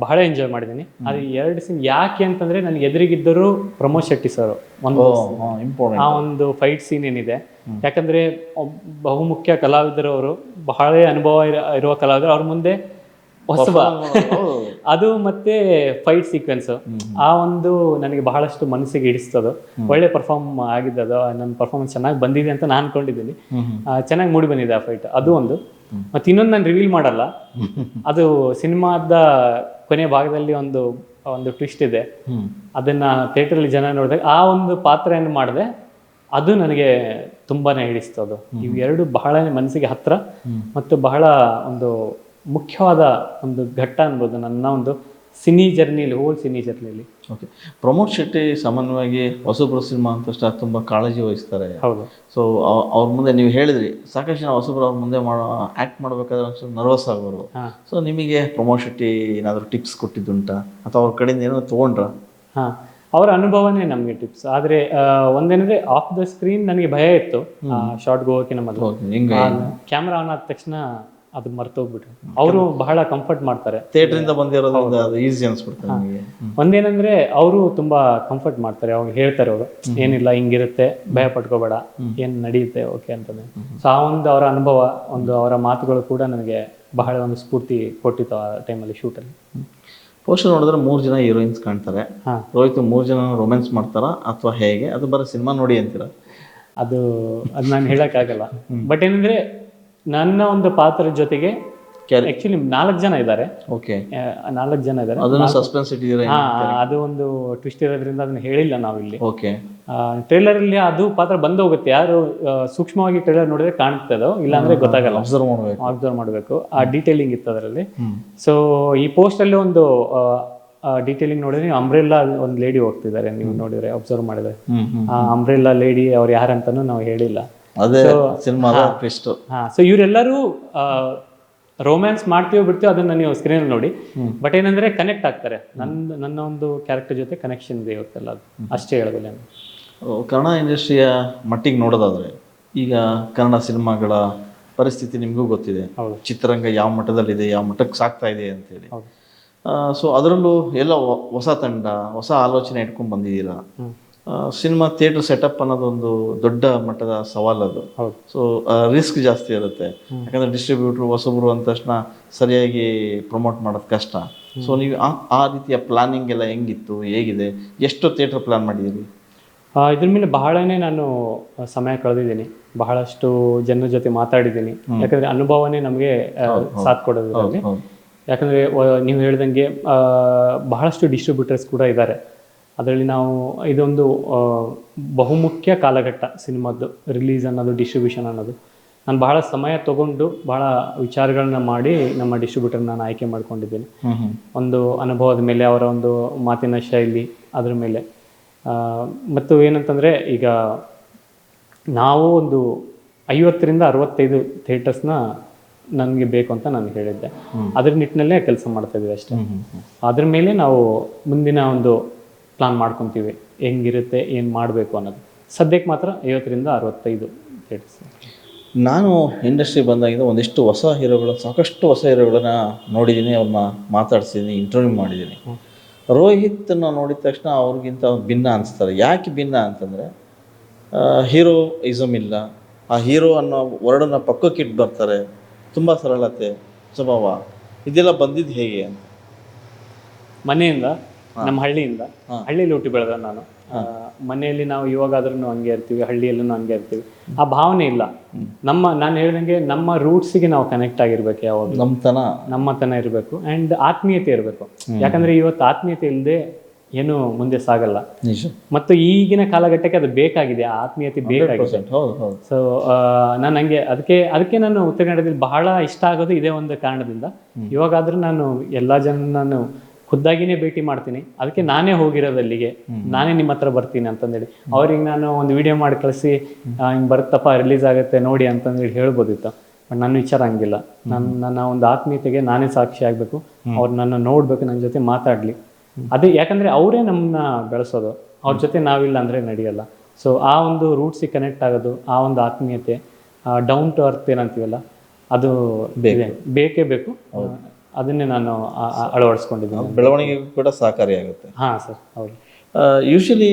Speaker 2: ಬಹಳ ಎಂಜಾಯ್ ಮಾಡಿದ್ದೀನಿ. ಅದು 2 ಸೀನ್ ಯಾಕೆ ಅಂತಂದ್ರೆ ನನಗೆ ಎದುರಿಗಿದ್ದರು ಪ್ರಮೋದ್ ಶೆಟ್ಟಿ ಸರ್ ಒಂದು
Speaker 1: ಇಂಪಾರ್ಟೆಂಟ್
Speaker 2: ಆ ಒಂದು ಫೈಟ್ ಸೀನ್ ಏನಿದೆ. ಯಾಕಂದ್ರೆ ಬಹುಮುಖ್ಯ ಕಲಾವಿದರು ಅವರು, ಬಹಳ ಅನುಭವ ಇರುವ ಕಲಾವಿದರು, ಅವ್ರ ಮುಂದೆ ಹೊಸಬ ಅದು ಮತ್ತೆ ಫೈಟ್ ಸೀಕ್ವೆನ್ಸ್ ಆ ಒಂದು ನನಗೆ ಬಹಳಷ್ಟು ಮನಸ್ಸಿಗೆ ಹಿಡಿಸ್ತದು. ಒಳ್ಳೆ ಪರ್ಫಾರ್ಮ್ ಆಗಿದ್ದದು, ನನ್ನ ಪರ್ಫಾರ್ಮೆನ್ಸ್ ಚೆನ್ನಾಗಿ ಬಂದಿದೆ ಅಂತ ನಾನು ಅನ್ಕೊಂಡಿದ್ದೀನಿ. ಚೆನ್ನಾಗಿ ಮೂಡಿ ಬಂದಿದೆ ಆ ಫೈಟ್, ಅದು ಒಂದು. ಮತ್ತೆ ಇನ್ನೊಂದು ನಾನು ರಿವೀಲ್ ಮಾಡಲ್ಲ, ಅದು ಸಿನಿಮಾದ ಕೊನೆಯ ಭಾಗದಲ್ಲಿ ಒಂದು ಟ್ವಿಸ್ಟ್ ಇದೆ. ಅದನ್ನ ಥಿಯೇಟರಲ್ಲಿ ಜನ ನೋಡಿದಾಗ ಆ ಒಂದು ಪಾತ್ರವನ್ನು ಮಾಡಿದೆ, ಅದು ನನಗೆ ತುಂಬಾನೇ ಹಿಡಿಸ್ತದು. ಇವೆರಡು ಬಹಳ ಮನಸ್ಸಿಗೆ ಹತ್ರ ಮತ್ತು ಬಹಳ ಒಂದು ಮುಖ್ಯವಾದ ಒಂದು ಘಟ್ಟ ಅನ್ಬೋದು ನನ್ನ ಒಂದು ಸಿನಿ ಜರ್ನಿಲಿ, ಹೋಲ್ ಸಿನಿ ಜರ್ನಿಲಿ.
Speaker 1: ಓಕೆ. ಪ್ರಮೋದ್ ಶೆಟ್ಟಿ ಸಾಮಾನ್ಯವಾಗಿ ಹೊಸಬ್ರು ಸಿನಿಮಾ ಅಂತ ತಕ್ಷಣ ತುಂಬ ಕಾಳಜಿ ವಹಿಸ್ತಾರೆ.
Speaker 2: ಹೌದು.
Speaker 1: ಸೊ ಅವ್ರ ಮುಂದೆ ನೀವು ಹೇಳಿದ್ರಿ ಸಾಕಷ್ಟು ಜನ ಹೊಸಬ್ರು ಅವ್ರ ಮುಂದೆ ಆ್ಯಕ್ಟ್ ಮಾಡಬೇಕಾದ್ರೆ ಒಂಚೂರು ನರ್ವಸ್ ಆಗೋರು. ಸೊ ನಿಮಗೆ ಪ್ರಮೋದ್ ಶೆಟ್ಟಿ ಏನಾದರೂ ಟಿಪ್ಸ್ ಕೊಟ್ಟಿದ್ದುಂಟಾ ಅಥವಾ ಅವ್ರ ಕಡೆಯಿಂದ ಏನೋ ತೊಗೊಂಡ್ರ?
Speaker 2: ಹಾಂ, ಅವರ ಅನುಭವನೇ ನಮಗೆ ಟಿಪ್ಸ್. ಆದರೆ ಒಂದೇನಂದ್ರೆ ಆಫ್ ದ ಸ್ಕ್ರೀನ್ ನನಗೆ ಭಯ ಇತ್ತು ಶಾರ್ಟ್ಗೆ ಹೋಗೋಕೆ. ಮೊದಲು ಕ್ಯಾಮ್ರಾ ಆನ್ ಆದ ತಕ್ಷಣ ಅದು ಮರ್ತೋಗ್ಬಿಟ್ರು. ಅವರು ಬಹಳ ಕಂಫರ್ಟ್ ಮಾಡ್ತಾರೆ,
Speaker 1: ಥಿಯೇಟ್ರಿಂದ ಬಂದಿರೋದ್ರಿಂದ ಅದು ಈಸಿ ಅನ್ಸ್ಬಿಡ್ತಾರೆ ನನಗೆ.
Speaker 2: ಒಂದೇನಂದ್ರೆ ಅವರು ತುಂಬಾ ಕಂಫರ್ಟ್ ಮಾಡ್ತಾರೆ, ಅವಾಗ ಹೇಳ್ತಾರೆ ಅವರು ಏನಿಲ್ಲ ಹಿಂಗಿರುತ್ತೆ, ಭಯ ಪಟ್ಕೋಬೇಡ, ಏನ್ ನಡೆಯುತ್ತೆ, ಓಕೆ ಅಂತಂದ್ರೆ. ಸೊ ಆ ಒಂದು ಅವರ ಅನುಭವ, ಒಂದು ಅವರ ಮಾತುಗಳು ಕೂಡ ನನಗೆ ಬಹಳ ಒಂದು ಸ್ಫೂರ್ತಿ ಕೊಟ್ಟಿತ್ತು ಆ ಟೈಮಲ್ಲಿ ಶೂಟಲ್ಲಿ.
Speaker 1: ಪೋಸ್ಟರ್ ನೋಡಿದ್ರೆ 3 ಜನ ಹೀರೋಯಿನ್ಸ್ ಕಾಣ್ತಾರೆ. ರೋಹಿತ್ 3 ಜನ ರೊಮ್ಯಾನ್ಸ್ ಮಾಡ್ತಾರಾ ಅಥವಾ ಹೇಗೆ? ಅದು ಬರೋ ಸಿನಿಮಾ ನೋಡಿ ಅಂತೀರಾ?
Speaker 2: ಅದು ನಾನು ಹೇಳಕ್ಕಾಗಲ್ಲ. ಬಟ್ ಏನಂದ್ರೆ ನನ್ನ ಒಂದು ಪಾತ್ರದ ಜೊತೆಗೆ ಆಕ್ಚುಲಿ 4 ಜನ ಇದ್ದಾರೆ.
Speaker 1: ಓಕೆ,
Speaker 2: 4 ಜನ ಇದ್ದಾರೆ.
Speaker 1: ಅದನ್ನು ಸಸ್ಪೆನ್ಸ್ ಇಟ್ಟಿದ್ದೀರಾ?
Speaker 2: ಅದು ಒಂದು ಟ್ವಿಸ್ಟ್ ಇರೋದ್ರಿಂದ ಅದನ್ನ ಹೇಳಿಲ್ಲ ನಾವಿಲ್ಲಿ.
Speaker 1: ಓಕೆ.
Speaker 2: ಟ್ರೇಲರ್ ಅಲ್ಲಿ ಅದು ಪಾತ್ರ ಬಂದು ಹೋಗುತ್ತೆ, ಯಾರು ಸೂಕ್ಷ್ಮವಾಗಿ ಟ್ರೇಲರ್ ನೋಡಿದ್ರೆ ಕಾಣ್ತದೋ, ಇಲ್ಲಾಂದ್ರೆ ಗೊತ್ತಾಗಲ್ಲ. ಅಬ್ಸರ್ವ್ ಮಾಡಬೇಕು, ಆ ಡೀಟೇಲಿಂಗ್ ಇತ್ತು ಅದರಲ್ಲಿ. ಸೊ ಈ ಪೋಸ್ಟ್ ಅಲ್ಲಿ ಒಂದು ಡೀಟೇಲಿಂಗ್ ನೋಡಿದ್ರೆ ನೀವು ಅಂಬ್ರೆಲ್ಲಾ ಒಂದು ಲೇಡಿ ಹೋಗ್ತಿದ್ದಾರೆ, ನೀವು ನೋಡಿದ್ರೆ ಅಬ್ಸರ್ವ್ ಮಾಡಿದ್ರೆ ಆ ಅಂಬ್ರೆಲ್ಲಾ ಲೇಡಿ ಅವ್ರು ಯಾರಂತಾನು ನಾವು ಹೇಳಿಲ್ಲ.
Speaker 1: ಅದೇ ಸಿನಿಮಾದ ಟ್ವಿಸ್ಟ್.
Speaker 2: ಸೊ ಇವರೆಲ್ಲರೂ ರೋಮ್ಯಾನ್ಸ್ ಮಾಡ್ತೀವೋ ಬಿಡ್ತೀವೋ ಅದನ್ನ ನೀವು ಸ್ಕ್ರೀನ್ ನೋಡಿ. ಬಟ್ ಏನಂದ್ರೆ ಕನೆಕ್ಟ್ ಆಗ್ತಾರೆ, ನನ್ನ ಒಂದು ಕ್ಯಾರೆಕ್ಟರ್ ಜೊತೆ ಕನೆಕ್ಷನ್ ಇದೆ ಇವತ್ತೆಲ್ಲ, ಅದು ಅಷ್ಟೇ ಹೇಳೋದಿಲ್ಲ ನಾನು.
Speaker 1: ಕನ್ನಡ ಇಂಡಸ್ಟ್ರಿಯ ಮಟ್ಟಿಗೆ ನೋಡೋದಾದ್ರೆ ಈಗ ಕನ್ನಡ ಸಿನಿಮಾಗಳ ಪರಿಸ್ಥಿತಿ ನಿಮಗೂ ಗೊತ್ತಿದೆ. ಚಿತ್ರರಂಗ ಯಾವ ಮಟ್ಟದಲ್ಲಿದೆ, ಯಾವ ಮಟ್ಟಕ್ಕೆ ಸಾಕ್ತಾ ಇದೆ ಅಂತೇಳಿ. ಸೊ ಅದರಲ್ಲೂ ಎಲ್ಲ ಹೊಸ ತಂಡ, ಹೊಸ ಆಲೋಚನೆ ಇಟ್ಕೊಂಡು ಬಂದಿದ್ದೀರಾ. ಸಿನಿಮಾ ಥಿಯೇಟರ್ ಸೆಟಪ್ ಅನ್ನೋದೊಂದು ದೊಡ್ಡ ಮಟ್ಟದ ಸವಾಲು ಅದು. ಸೊ ರಿಸ್ಕ್ ಜಾಸ್ತಿ ಇರುತ್ತೆ, ಯಾಕಂದರೆ ಡಿಸ್ಟ್ರಿಬ್ಯೂಟ್ರು ಹೊಸಬ್ರು ಅಂದ ತಕ್ಷಣ ಸರಿಯಾಗಿ ಪ್ರಮೋಟ್ ಮಾಡೋದು ಕಷ್ಟ. ಸೊ ನೀವು ಆ ರೀತಿಯ ಪ್ಲಾನಿಂಗ್ ಎಲ್ಲ ಹೆಂಗಿತ್ತು, ಹೇಗಿದೆ, ಎಷ್ಟು ಥಿಯೇಟರ್ ಪ್ಲಾನ್ ಮಾಡಿದ್ದೀರಿ?
Speaker 2: ಇದ್ರ ಮೇಲೆ ಬಹಳನೇ ನಾನು ಸಮಯ ಕಳೆದಿದ್ದೀನಿ, ಬಹಳಷ್ಟು ಜನರ ಜೊತೆ ಮಾತಾಡಿದ್ದೀನಿ. ಯಾಕಂದರೆ ಅನುಭವನೇ ನಮಗೆ ಸಾಥ್ ಕೊಡೋದು. ಯಾಕಂದರೆ ನೀವು ಹೇಳ್ದಂಗೆ ಬಹಳಷ್ಟು ಡಿಸ್ಟ್ರಿಬ್ಯೂಟರ್ಸ್ ಕೂಡ ಇದ್ದಾರೆ. ಅದರಲ್ಲಿ ನಾವು ಇದೊಂದು ಬಹುಮುಖ್ಯ ಕಾಲಘಟ್ಟ ಸಿನಿಮಾದ್ದು, ರಿಲೀಸ್ ಅನ್ನೋದು, ಡಿಸ್ಟ್ರಿಬ್ಯೂಷನ್ ಅನ್ನೋದು. ನಾನು ಬಹಳ ಸಮಯ ತಗೊಂಡು ಬಹಳ ವಿಚಾರಗಳನ್ನ ಮಾಡಿ ನಮ್ಮ ಡಿಸ್ಟ್ರಿಬ್ಯೂಟರ್ ನಾನು ಆಯ್ಕೆ ಮಾಡ್ಕೊಂಡಿದ್ದೀನಿ. ಒಂದು ಅನುಭವದ ಮೇಲೆ, ಅವರ ಒಂದು ಮಾತಿನ ಶೈಲಿ, ಅದ್ರ ಮೇಲೆ. ಮತ್ತು ಏನಂತಂದರೆ ಈಗ ನಾವು ಒಂದು 50ರಿಂದ 65 ಥಿಯೇಟರ್ಸ್ನ ನನಗೆ ಬೇಕು ಅಂತ ನಾನು ಹೇಳಿದ್ದೆ. ಅದ್ರ ನಿಟ್ಟಿನಲ್ಲೇ ಕೆಲಸ ಮಾಡ್ತಾ ಇದ್ದೀವಿ ಅಷ್ಟೇ. ಅದ್ರ ಮೇಲೆ ನಾವು ಮುಂದಿನ ಒಂದು ಪ್ಲಾನ್ ಮಾಡ್ಕೊತೀವಿ, ಹೆಂಗಿರುತ್ತೆ, ಏನು ಮಾಡಬೇಕು ಅನ್ನೋದು. ಸದ್ಯಕ್ಕೆ ಮಾತ್ರ 50ರಿಂದ 65 ಥಿಯೇಟರ್ಸ್.
Speaker 1: ನಾನು ಇಂಡಸ್ಟ್ರಿ ಬಂದಾಗಿಂದ ಒಂದಿಷ್ಟು ಹೊಸ ಹೀರೋಗಳು, ಸಾಕಷ್ಟು ಹೊಸ ಹೀರೋಗಳನ್ನ ನೋಡಿದ್ದೀನಿ, ಅವ್ರನ್ನ ಮಾತಾಡ್ಸಿದ್ದೀನಿ, ಇಂಟರ್ವ್ಯೂ ಮಾಡಿದ್ದೀನಿ. ರೋಹಿತ್ನ ನೋಡಿದ ತಕ್ಷಣ ಅವ್ರಿಗಿಂತ ಭಿನ್ನ ಅನಿಸ್ತಾರೆ. ಯಾಕೆ ಭಿನ್ನ ಅಂತಂದರೆ ಹೀರೋ ಇಸಮ್ ಇಲ್ಲ, ಆ ಹೀರೋ ಅನ್ನೋ ವರ್ಡನ್ನು ಪಕ್ಕಕ್ಕಿಟ್ಟು ಬರ್ತಾರೆ. ತುಂಬ ಸರಳತೆ, ಸ್ವಭಾವ, ಇದೆಲ್ಲ ಬಂದಿದ್ದು ಹೇಗೆ ಅಂತ?
Speaker 2: ಮನೆಯಿಂದ, ನಮ್ಮ ಹಳ್ಳಿಯಲ್ಲಿ ಹುಟ್ಟಿ ಬೆಳೆದ ನಾನು. ಮನೆಯಲ್ಲಿ ನಾವು ಇವಾಗಾದ್ರೂ ಹಂಗೆ ಇರ್ತೀವಿ, ಹಳ್ಳಿಯಲ್ಲೂ ಹಂಗೆ ಇರ್ತೀವಿ. ಆ ಭಾವನೆ ಇಲ್ಲ. ನಾನು ಹೇಳ್ದಂಗೆ ನಮ್ಮ ರೂಟ್ಸಿಗೆ ನಾವು ಕನೆಕ್ಟ್ ಆಗಿರ್ಬೇಕು, ಯಾವಾಗ ನಮ್ಮತನ ಇರಬೇಕು, ಆ್ಯಂಡ್ ಆತ್ಮೀಯತೆ ಇರಬೇಕು. ಯಾಕಂದ್ರೆ ಇವತ್ತು ಆತ್ಮೀಯತೆ ಇಲ್ಲದೆ ಏನು ಮುಂದೆ ಸಾಗಲ್ಲ. ಮತ್ತು ಈಗಿನ ಕಾಲಘಟ್ಟಕ್ಕೆ ಅದು ಬೇಕಾಗಿದೆ, ಆ ಆತ್ಮೀಯತೆ ಬೇಕಾಗಿದೆ. ಸೊ ನಾನು ಹಂಗೆ ಅದಕ್ಕೆ ನಾನು ಉತ್ತರ ಕನ್ನಡದಲ್ಲಿ ಬಹಳ ಇಷ್ಟ ಆಗೋದು ಇದೇ ಒಂದು ಕಾರಣದಿಂದ. ಇವಾಗಾದ್ರೂ ನಾನು ಎಲ್ಲ ಜನ ನಾನು ಖುದ್ದಾಗಿನೇ ಭೇಟಿ ಮಾಡ್ತೀನಿ. ಅದಕ್ಕೆ ನಾನೇ ಹೋಗಿರೋದು ಅಲ್ಲಿಗೆ, ನಾನೇ ನಿಮ್ಮ ಹತ್ರ ಬರ್ತೀನಿ ಅಂತಂದೇಳಿ. ಅವ್ರಿಗೆ ನಾನು ಒಂದು ವಿಡಿಯೋ ಮಾಡಿ ಕಳಿಸಿ ಹಿಂಗೆ ಬರುತ್ತಪ್ಪ, ರಿಲೀಸ್ ಆಗುತ್ತೆ ನೋಡಿ ಅಂತಂದೇಳಿ ಹೇಳ್ಬೋದಿತ್ತು. ಬಟ್ ನನ್ನ ವಿಚಾರ ಹಂಗಿಲ್ಲ. ನನ್ನ ಒಂದು ಆತ್ಮೀಯತೆಗೆ ನಾನೇ ಸಾಕ್ಷಿ ಆಗಬೇಕು, ಅವ್ರು ನನ್ನ ನೋಡಬೇಕು, ನನ್ನ ಜೊತೆ ಮಾತಾಡಲಿ. ಅದೇ ಯಾಕಂದರೆ ಅವರೇ ನಮ್ಮನ್ನ ಬೆಳೆಸೋದು, ಅವ್ರ ಜೊತೆ ನಾವಿಲ್ಲ ಅಂದರೆ ನಡೆಯಲ್ಲ. ಸೊ ಆ ಒಂದು ರೂಟ್ಸಿಗೆ ಕನೆಕ್ಟ್ ಆಗೋದು, ಆ ಒಂದು ಆತ್ಮೀಯತೆ, ಡೌನ್ ಟು ಅರ್ತ್ ಏನಂತೀವಲ್ಲ, ಅದು ಇದೆ, ಬೇಕೇ ಬೇಕು. ಅದನ್ನೇ ನಾನು ಅಳವಡಿಸ್ಕೊಂಡಿದ್ದೀನಿ.
Speaker 1: ಬೆಳವಣಿಗೆಗೂ ಕೂಡ ಸಹಕಾರಿಯಾಗುತ್ತೆ.
Speaker 2: ಹಾಂ ಸರ್, ಹೌದು.
Speaker 1: ಯೂಶಲಿ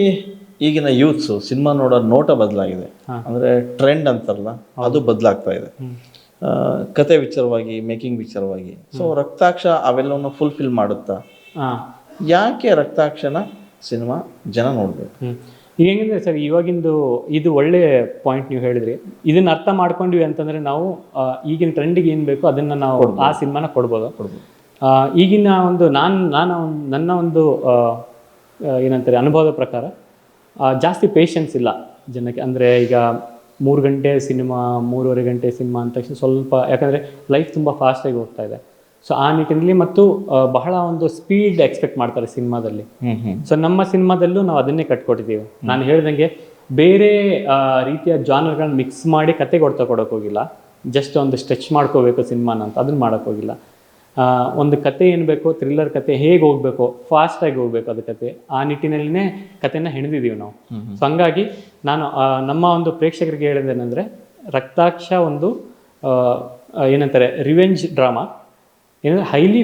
Speaker 1: ಈಗಿನ ಯೂತ್ಸು ಸಿನಿಮಾ ನೋಡೋ ನೋಟ ಬದಲಾಗಿದೆ, ಅಂದರೆ ಟ್ರೆಂಡ್ ಅಂತಾರಲ್ಲ ಅದು ಬದಲಾಗ್ತಾ ಇದೆ. ಕತೆ ವಿಚಾರವಾಗಿ, ಮೇಕಿಂಗ್ ವಿಚಾರವಾಗಿ. ಸೊ ರಕ್ತಾಕ್ಷ ಅವೆಲ್ಲವನ್ನು ಫುಲ್ಫಿಲ್ ಮಾಡುತ್ತಾ? ಯಾಕೆ ರಕ್ತಾಕ್ಷನ ಸಿನಿಮಾ ಜನ ನೋಡಬೇಕು?
Speaker 2: ಈಗ ಹೆಂಗಂದ್ರೆ ಸರ್, ಇವಾಗಿಂದು ಇದು ಒಳ್ಳೆ ಪಾಯಿಂಟ್ ನೀವು ಹೇಳಿದ್ರಿ. ಇದನ್ನ ಅರ್ಥ ಮಾಡ್ಕೊಂಡ್ವಿ ಅಂತಂದ್ರೆ ನಾವು ಈಗಿನ ಟ್ರೆಂಡಿಗೆ ಏನು ಬೇಕೋ ಅದನ್ನ ನಾವು ಆ ಸಿನಿಮಾನ ಕೊಡ್ಬೋದು. ಈಗಿನ ಒಂದು ನನ್ನ ಒಂದು ಏನಂತಾರೆ ಅನುಭವದ ಪ್ರಕಾರ ಜಾಸ್ತಿ ಪೇಷನ್ಸ್ ಇಲ್ಲ ಜನಕ್ಕೆ. ಅಂದರೆ ಈಗ 3 ಗಂಟೆ ಸಿನಿಮಾ, 3.5 ಗಂಟೆ ಸಿನಿಮಾ ಅಂದ ತಕ್ಷಣ ಸ್ವಲ್ಪ, ಯಾಕಂದರೆ ಲೈಫ್ ತುಂಬ ಫಾಸ್ಟಾಗಿ ಹೋಗ್ತಾ ಇದೆ. ಸೊ ಆ ನಿಟ್ಟಿನಲ್ಲಿ ಮತ್ತು ಬಹಳ ಒಂದು ಸ್ಪೀಡ್ ಎಕ್ಸ್ಪೆಕ್ಟ್ ಮಾಡ್ತಾರೆ ಸಿನಿಮಾದಲ್ಲಿ. ಸೊ ನಮ್ಮ ಸಿನಿಮಾದಲ್ಲೂ ನಾವು ಅದನ್ನೇ ಕಟ್ಕೊಟ್ಟಿದ್ದೀವಿ. ನಾನು ಹೇಳ್ದಂಗೆ ಬೇರೆ ರೀತಿಯ ಜಾನರ್ಗಳನ್ನ ಮಿಕ್ಸ್ ಮಾಡಿ ಕತೆ ಕೊಡೋಕೆ ಹೋಗಿಲ್ಲ. ಜಸ್ಟ್ ಒಂದು ಸ್ಟ್ರೆಚ್ ಮಾಡ್ಕೋಬೇಕು ಸಿನಿಮಾನ ಅಂತ, ಅದನ್ನ ಮಾಡೋಕೆ ಹೋಗಿಲ್ಲ. ಒಂದು ಕತೆ ಏನು ಬೇಕೋ, ಥ್ರಿಲ್ಲರ್ ಕತೆ ಹೇಗೆ ಹೋಗಬೇಕು, ಫಾಸ್ಟಾಗಿ ಹೋಗ್ಬೇಕು ಅದು ಕತೆ, ಆ ನಿಟ್ಟಿನಲ್ಲಿನೇ ಕತೆನ ಹೆಣೆದಿದ್ದೀವಿ ನಾವು. ಸೊ ಹಂಗಾಗಿ ನಾನು ನಮ್ಮ ಒಂದು ಪ್ರೇಕ್ಷಕರಿಗೆ ಹೇಳೋದೇನೆಂದರೆ, ರಕ್ತಾಕ್ಷ ಒಂದು ಏನಂತಾರೆ ರಿವೆಂಜ್ ಡ್ರಾಮಾ, ಏನಂದರೆ highly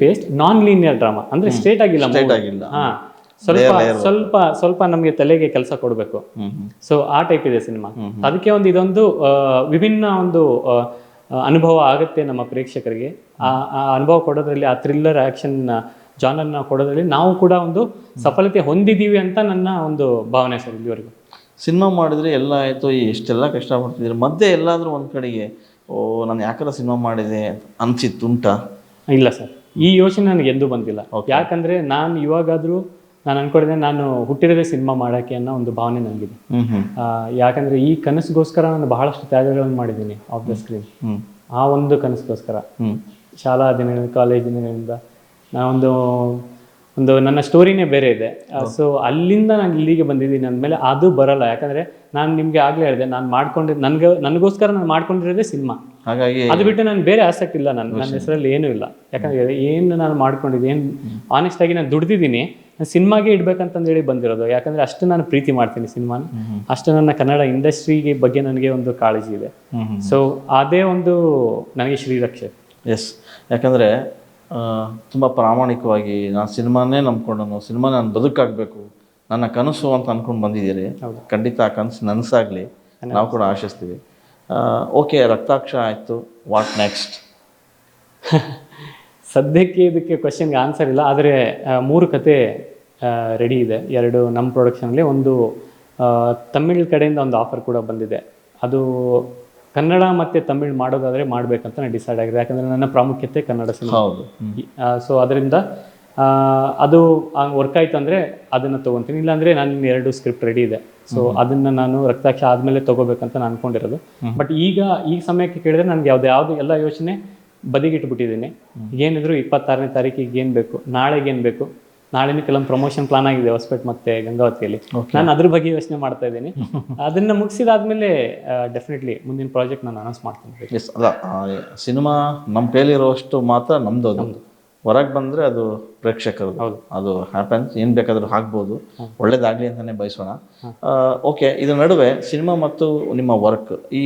Speaker 2: paced non linear drama. ಅಂದರೆ ಸ್ಟ್ರೇಟ್ ಆಗಿಲ್ಲ. ಹಾಂ, ಸ್ವಲ್ಪ ನಮಗೆ ತಲೆಗೆ ಕೆಲಸ ಕೊಡಬೇಕು. ಸೊ ಆ ಟೈಪ್ ಇದೆ ಸಿನಿಮಾ. ಅದಕ್ಕೆ ಇದೊಂದು ವಿಭಿನ್ನ ಒಂದು ಅನುಭವ ಆಗುತ್ತೆ ನಮ್ಮ ಪ್ರೇಕ್ಷಕರಿಗೆ. ಆ ಅನುಭವ ಕೊಡೋದ್ರಲ್ಲಿ, ಆ ಥ್ರಿಲ್ಲರ್ ಆ್ಯಕ್ಷನ್ ಜಾನರ್ನ ಕೊಡೋದ್ರಲ್ಲಿ ನಾವು ಕೂಡ ಒಂದು ಸಫಲತೆ ಹೊಂದಿದ್ದೀವಿ ಅಂತ ನನ್ನ ಒಂದು ಭಾವನೆ ಸರ್. ಇಲ್ಲಿವರೆಗೂ
Speaker 1: ಸಿನಿಮಾ ಮಾಡಿದ್ರೆ ಎಲ್ಲ ಆಯಿತು, ಎಷ್ಟೆಲ್ಲ ಕಷ್ಟಪಡ್ತಿದ್ದೀರಿ, ಮಧ್ಯೆ ಎಲ್ಲಾದರೂ ಒಂದು ಕಡೆಗೆ ನಾನು ಯಾಕಂದ್ರೆ ಸಿನಿಮಾ ಮಾಡಿದೆ ಅನಿಸಿತ್ತುಂಟಾ? ಇಲ್ಲ
Speaker 2: ಸರ್, ಈ ಯೋಚನೆ ನನಗೆ ಎಂದೂ ಬಂದಿಲ್ಲ. ಯಾಕಂದರೆ ನಾನು ಇವಾಗಾದರೂ ನಾನು ಅನ್ಕೊಂಡಿದ್ದೆ, ನಾನು ಹುಟ್ಟಿರೋದೇ ಸಿನಿಮಾ ಮಾಡೋಕ್ಕೆ ಅನ್ನೋ ಒಂದು ಭಾವನೆ ನನಗಿದೆ. ಯಾಕಂದರೆ ಈ ಕನಸಿಗೋಸ್ಕರ ನಾನು ಬಹಳಷ್ಟು ತ್ಯಾಗಗಳನ್ನು ಮಾಡಿದ್ದೀನಿ ಆಫ್ ದ ಸ್ಕ್ರೀನ್. ಆ ಒಂದು ಕನಸಿಗೋಸ್ಕರ ಶಾಲಾ ದಿನಗಳಿಂದ, ಕಾಲೇಜ್ ದಿನಗಳಿಂದ ನಾನೊಂದು ನನ್ನ ಸ್ಟೋರಿನೇ ಬೇರೆ ಇದೆ. ಸೊ ಅಲ್ಲಿಂದ ನಾನು ಇಲ್ಲಿಗೆ ಬಂದಿದ್ದೀನಿ ಅಂದಮೇಲೆ ಅದು ಬರಲ್ಲ. ಯಾಕಂದರೆ ನಾನು ನಿಮಗೆ ಆಗಲೇ ಹೇಳಿದೆ, ನಾನು ನನಗೋಸ್ಕರ ನಾನು ಮಾಡ್ಕೊಂಡಿರೋದೇ ಸಿನಿಮಾ. ಹಾಗಾಗಿ ಅದು ಬಿಟ್ಟು ನಾನು ಬೇರೆ ಆಸಕ್ತಿ ಇಲ್ಲ. ನನ್ನ ಹೆಸರಲ್ಲಿ ಏನೂ ಇಲ್ಲ. ಯಾಕಂದರೆ ಏನು ನಾನು ಮಾಡ್ಕೊಂಡಿದ್ದೆ, ಏನು ಆನೆಸ್ಟಾಗಿ ನಾನು ದುಡ್ದಿದ್ದೀನಿ, ನಾನು ಸಿನಿಮಾಗೆ ಇಡ್ಬೇಕಂತಂದೇಳಿ ಬಂದಿರೋದು. ಯಾಕಂದರೆ ಅಷ್ಟು ನಾನು ಪ್ರೀತಿ ಮಾಡ್ತೀನಿ ಸಿನಿಮಾನ, ಅಷ್ಟು ನನ್ನ ಕನ್ನಡ ಇಂಡಸ್ಟ್ರಿಗೆ ಬಗ್ಗೆ ನನಗೆ ಒಂದು ಕಾಳಜಿ ಇದೆ. ಸೊ ಅದೇ ಒಂದು ನನಗೆ ಶ್ರೀರಕ್ಷೆ.
Speaker 1: ಎಸ್, ಯಾಕಂದರೆ ತುಂಬ ಪ್ರಾಮಾಣಿಕವಾಗಿ ನಾನು ಸಿನಿಮಾನೇ ನಂಬ್ಕೊಂಡು, ಸಿನಿಮಾ ನಾನು ಬದುಕಾಗಬೇಕು, ನನ್ನ ಕನಸು ಅಂತ ಅಂದ್ಕೊಂಡು ಬಂದಿದ್ದೀರಿ. ಖಂಡಿತ ಆ ಕನಸು ನನಸಾಗಲಿ, ನಾವು ಕೂಡ ಆಶಿಸ್ತೀವಿ. ಓಕೆ, ರಕ್ತಾಕ್ಷ ಆಯಿತು, ವಾಟ್ ನೆಕ್ಸ್ಟ್?
Speaker 2: ಸದ್ಯಕ್ಕೆ ಇದಕ್ಕೆ ಕ್ವಶನ್ಗೆ ಆನ್ಸರ್ ಇಲ್ಲ. ಆದರೆ 3 ಕತೆ ರೆಡಿ ಇದೆ. 2 ನಮ್ಮ ಪ್ರೊಡಕ್ಷನಲ್ಲಿ, ಒಂದು ತಮಿಳ್ ಕಡೆಯಿಂದ ಒಂದು ಆಫರ್ ಕೂಡ ಬಂದಿದೆ. ಅದು ಕನ್ನಡ ಮತ್ತು ತಮಿಳ್ ಮಾಡೋದಾದರೆ ಮಾಡಬೇಕಂತ ನಾನು ಡಿಸೈಡ್ ಆಗಿದೆ. ಯಾಕಂದರೆ ನನ್ನ ಪ್ರಾಮುಖ್ಯತೆ ಕನ್ನಡ ಸಿನಿಮಾ. ಸೊ ಅದರಿಂದ ಅದು ವರ್ಕ್ ಆಯಿತು ಅಂದರೆ ಅದನ್ನು ತೊಗೊತೀನಿ. ಇಲ್ಲಾಂದರೆ ನಾನು 2 ಸ್ಕ್ರಿಪ್ಟ್ ರೆಡಿ ಇದೆ. ಸೊ ಅದನ್ನು ನಾನು ರಕ್ತಾಕ್ಷ ಆದಮೇಲೆ ತೊಗೋಬೇಕಂತ ನಾನು ಅಂದ್ಕೊಂಡಿರೋದು. ಬಟ್ ಈ ಸಮಯಕ್ಕೆ ಕೇಳಿದ್ರೆ ನನಗೆ ಯಾವುದು ಎಲ್ಲ ಯೋಚನೆ ಬದಿಗಿಟ್ಬಿಟ್ಟಿದ್ದೀನಿ. ಏನಿದ್ರು 26ನೇ ತಾರೀಕಿಗೆ ಏನು ಬೇಕು, ನಾಳೆಗೆ ಏನು ಬೇಕು, ನಾಳೆನೇ ಕೆಲವೊಂದು ಪ್ರಮೋಷನ್ ಪ್ಲಾನ್ ಆಗಿದೆ ಹೊಸಪೇಟೆ ಮತ್ತು ಗಂಗಾವತಿಯಲ್ಲಿ. ನಾನು ಅದ್ರ ಬಗ್ಗೆ ಯೋಚನೆ ಮಾಡ್ತಾ ಇದ್ದೀನಿ. ಅದನ್ನು ಮುಗಿಸಿದಾದ್ಮೇಲೆ ಡೆಫಿನೆಟ್ಲಿ ಮುಂದಿನ ಪ್ರಾಜೆಕ್ಟ್ ನಾನು ಅನೌನ್ಸ್ ಮಾಡ್ತೀನಿ.
Speaker 1: ಎಸ್, ಅಲ್ಲ, ಸಿನಿಮಾ ನಮ್ಮ ಕೈಲಿರೋಷ್ಟು ಮಾತ್ರ ನಮ್ಮದು. ಹೊರಗೆ ಬಂದರೆ ಅದು ಪ್ರೇಕ್ಷಕರು. ಅದು ಹ್ಯಾಪನ್ಸ್, ಏನು ಬೇಕಾದರೂ ಆಗ್ಬೋದು. ಒಳ್ಳೇದಾಗಲಿ ಅಂತಲೇ ಬಯಸೋಣ. ಓಕೆ, ಇದರ ನಡುವೆ ಸಿನಿಮಾ ಮತ್ತು ನಿಮ್ಮ ವರ್ಕ್, ಈ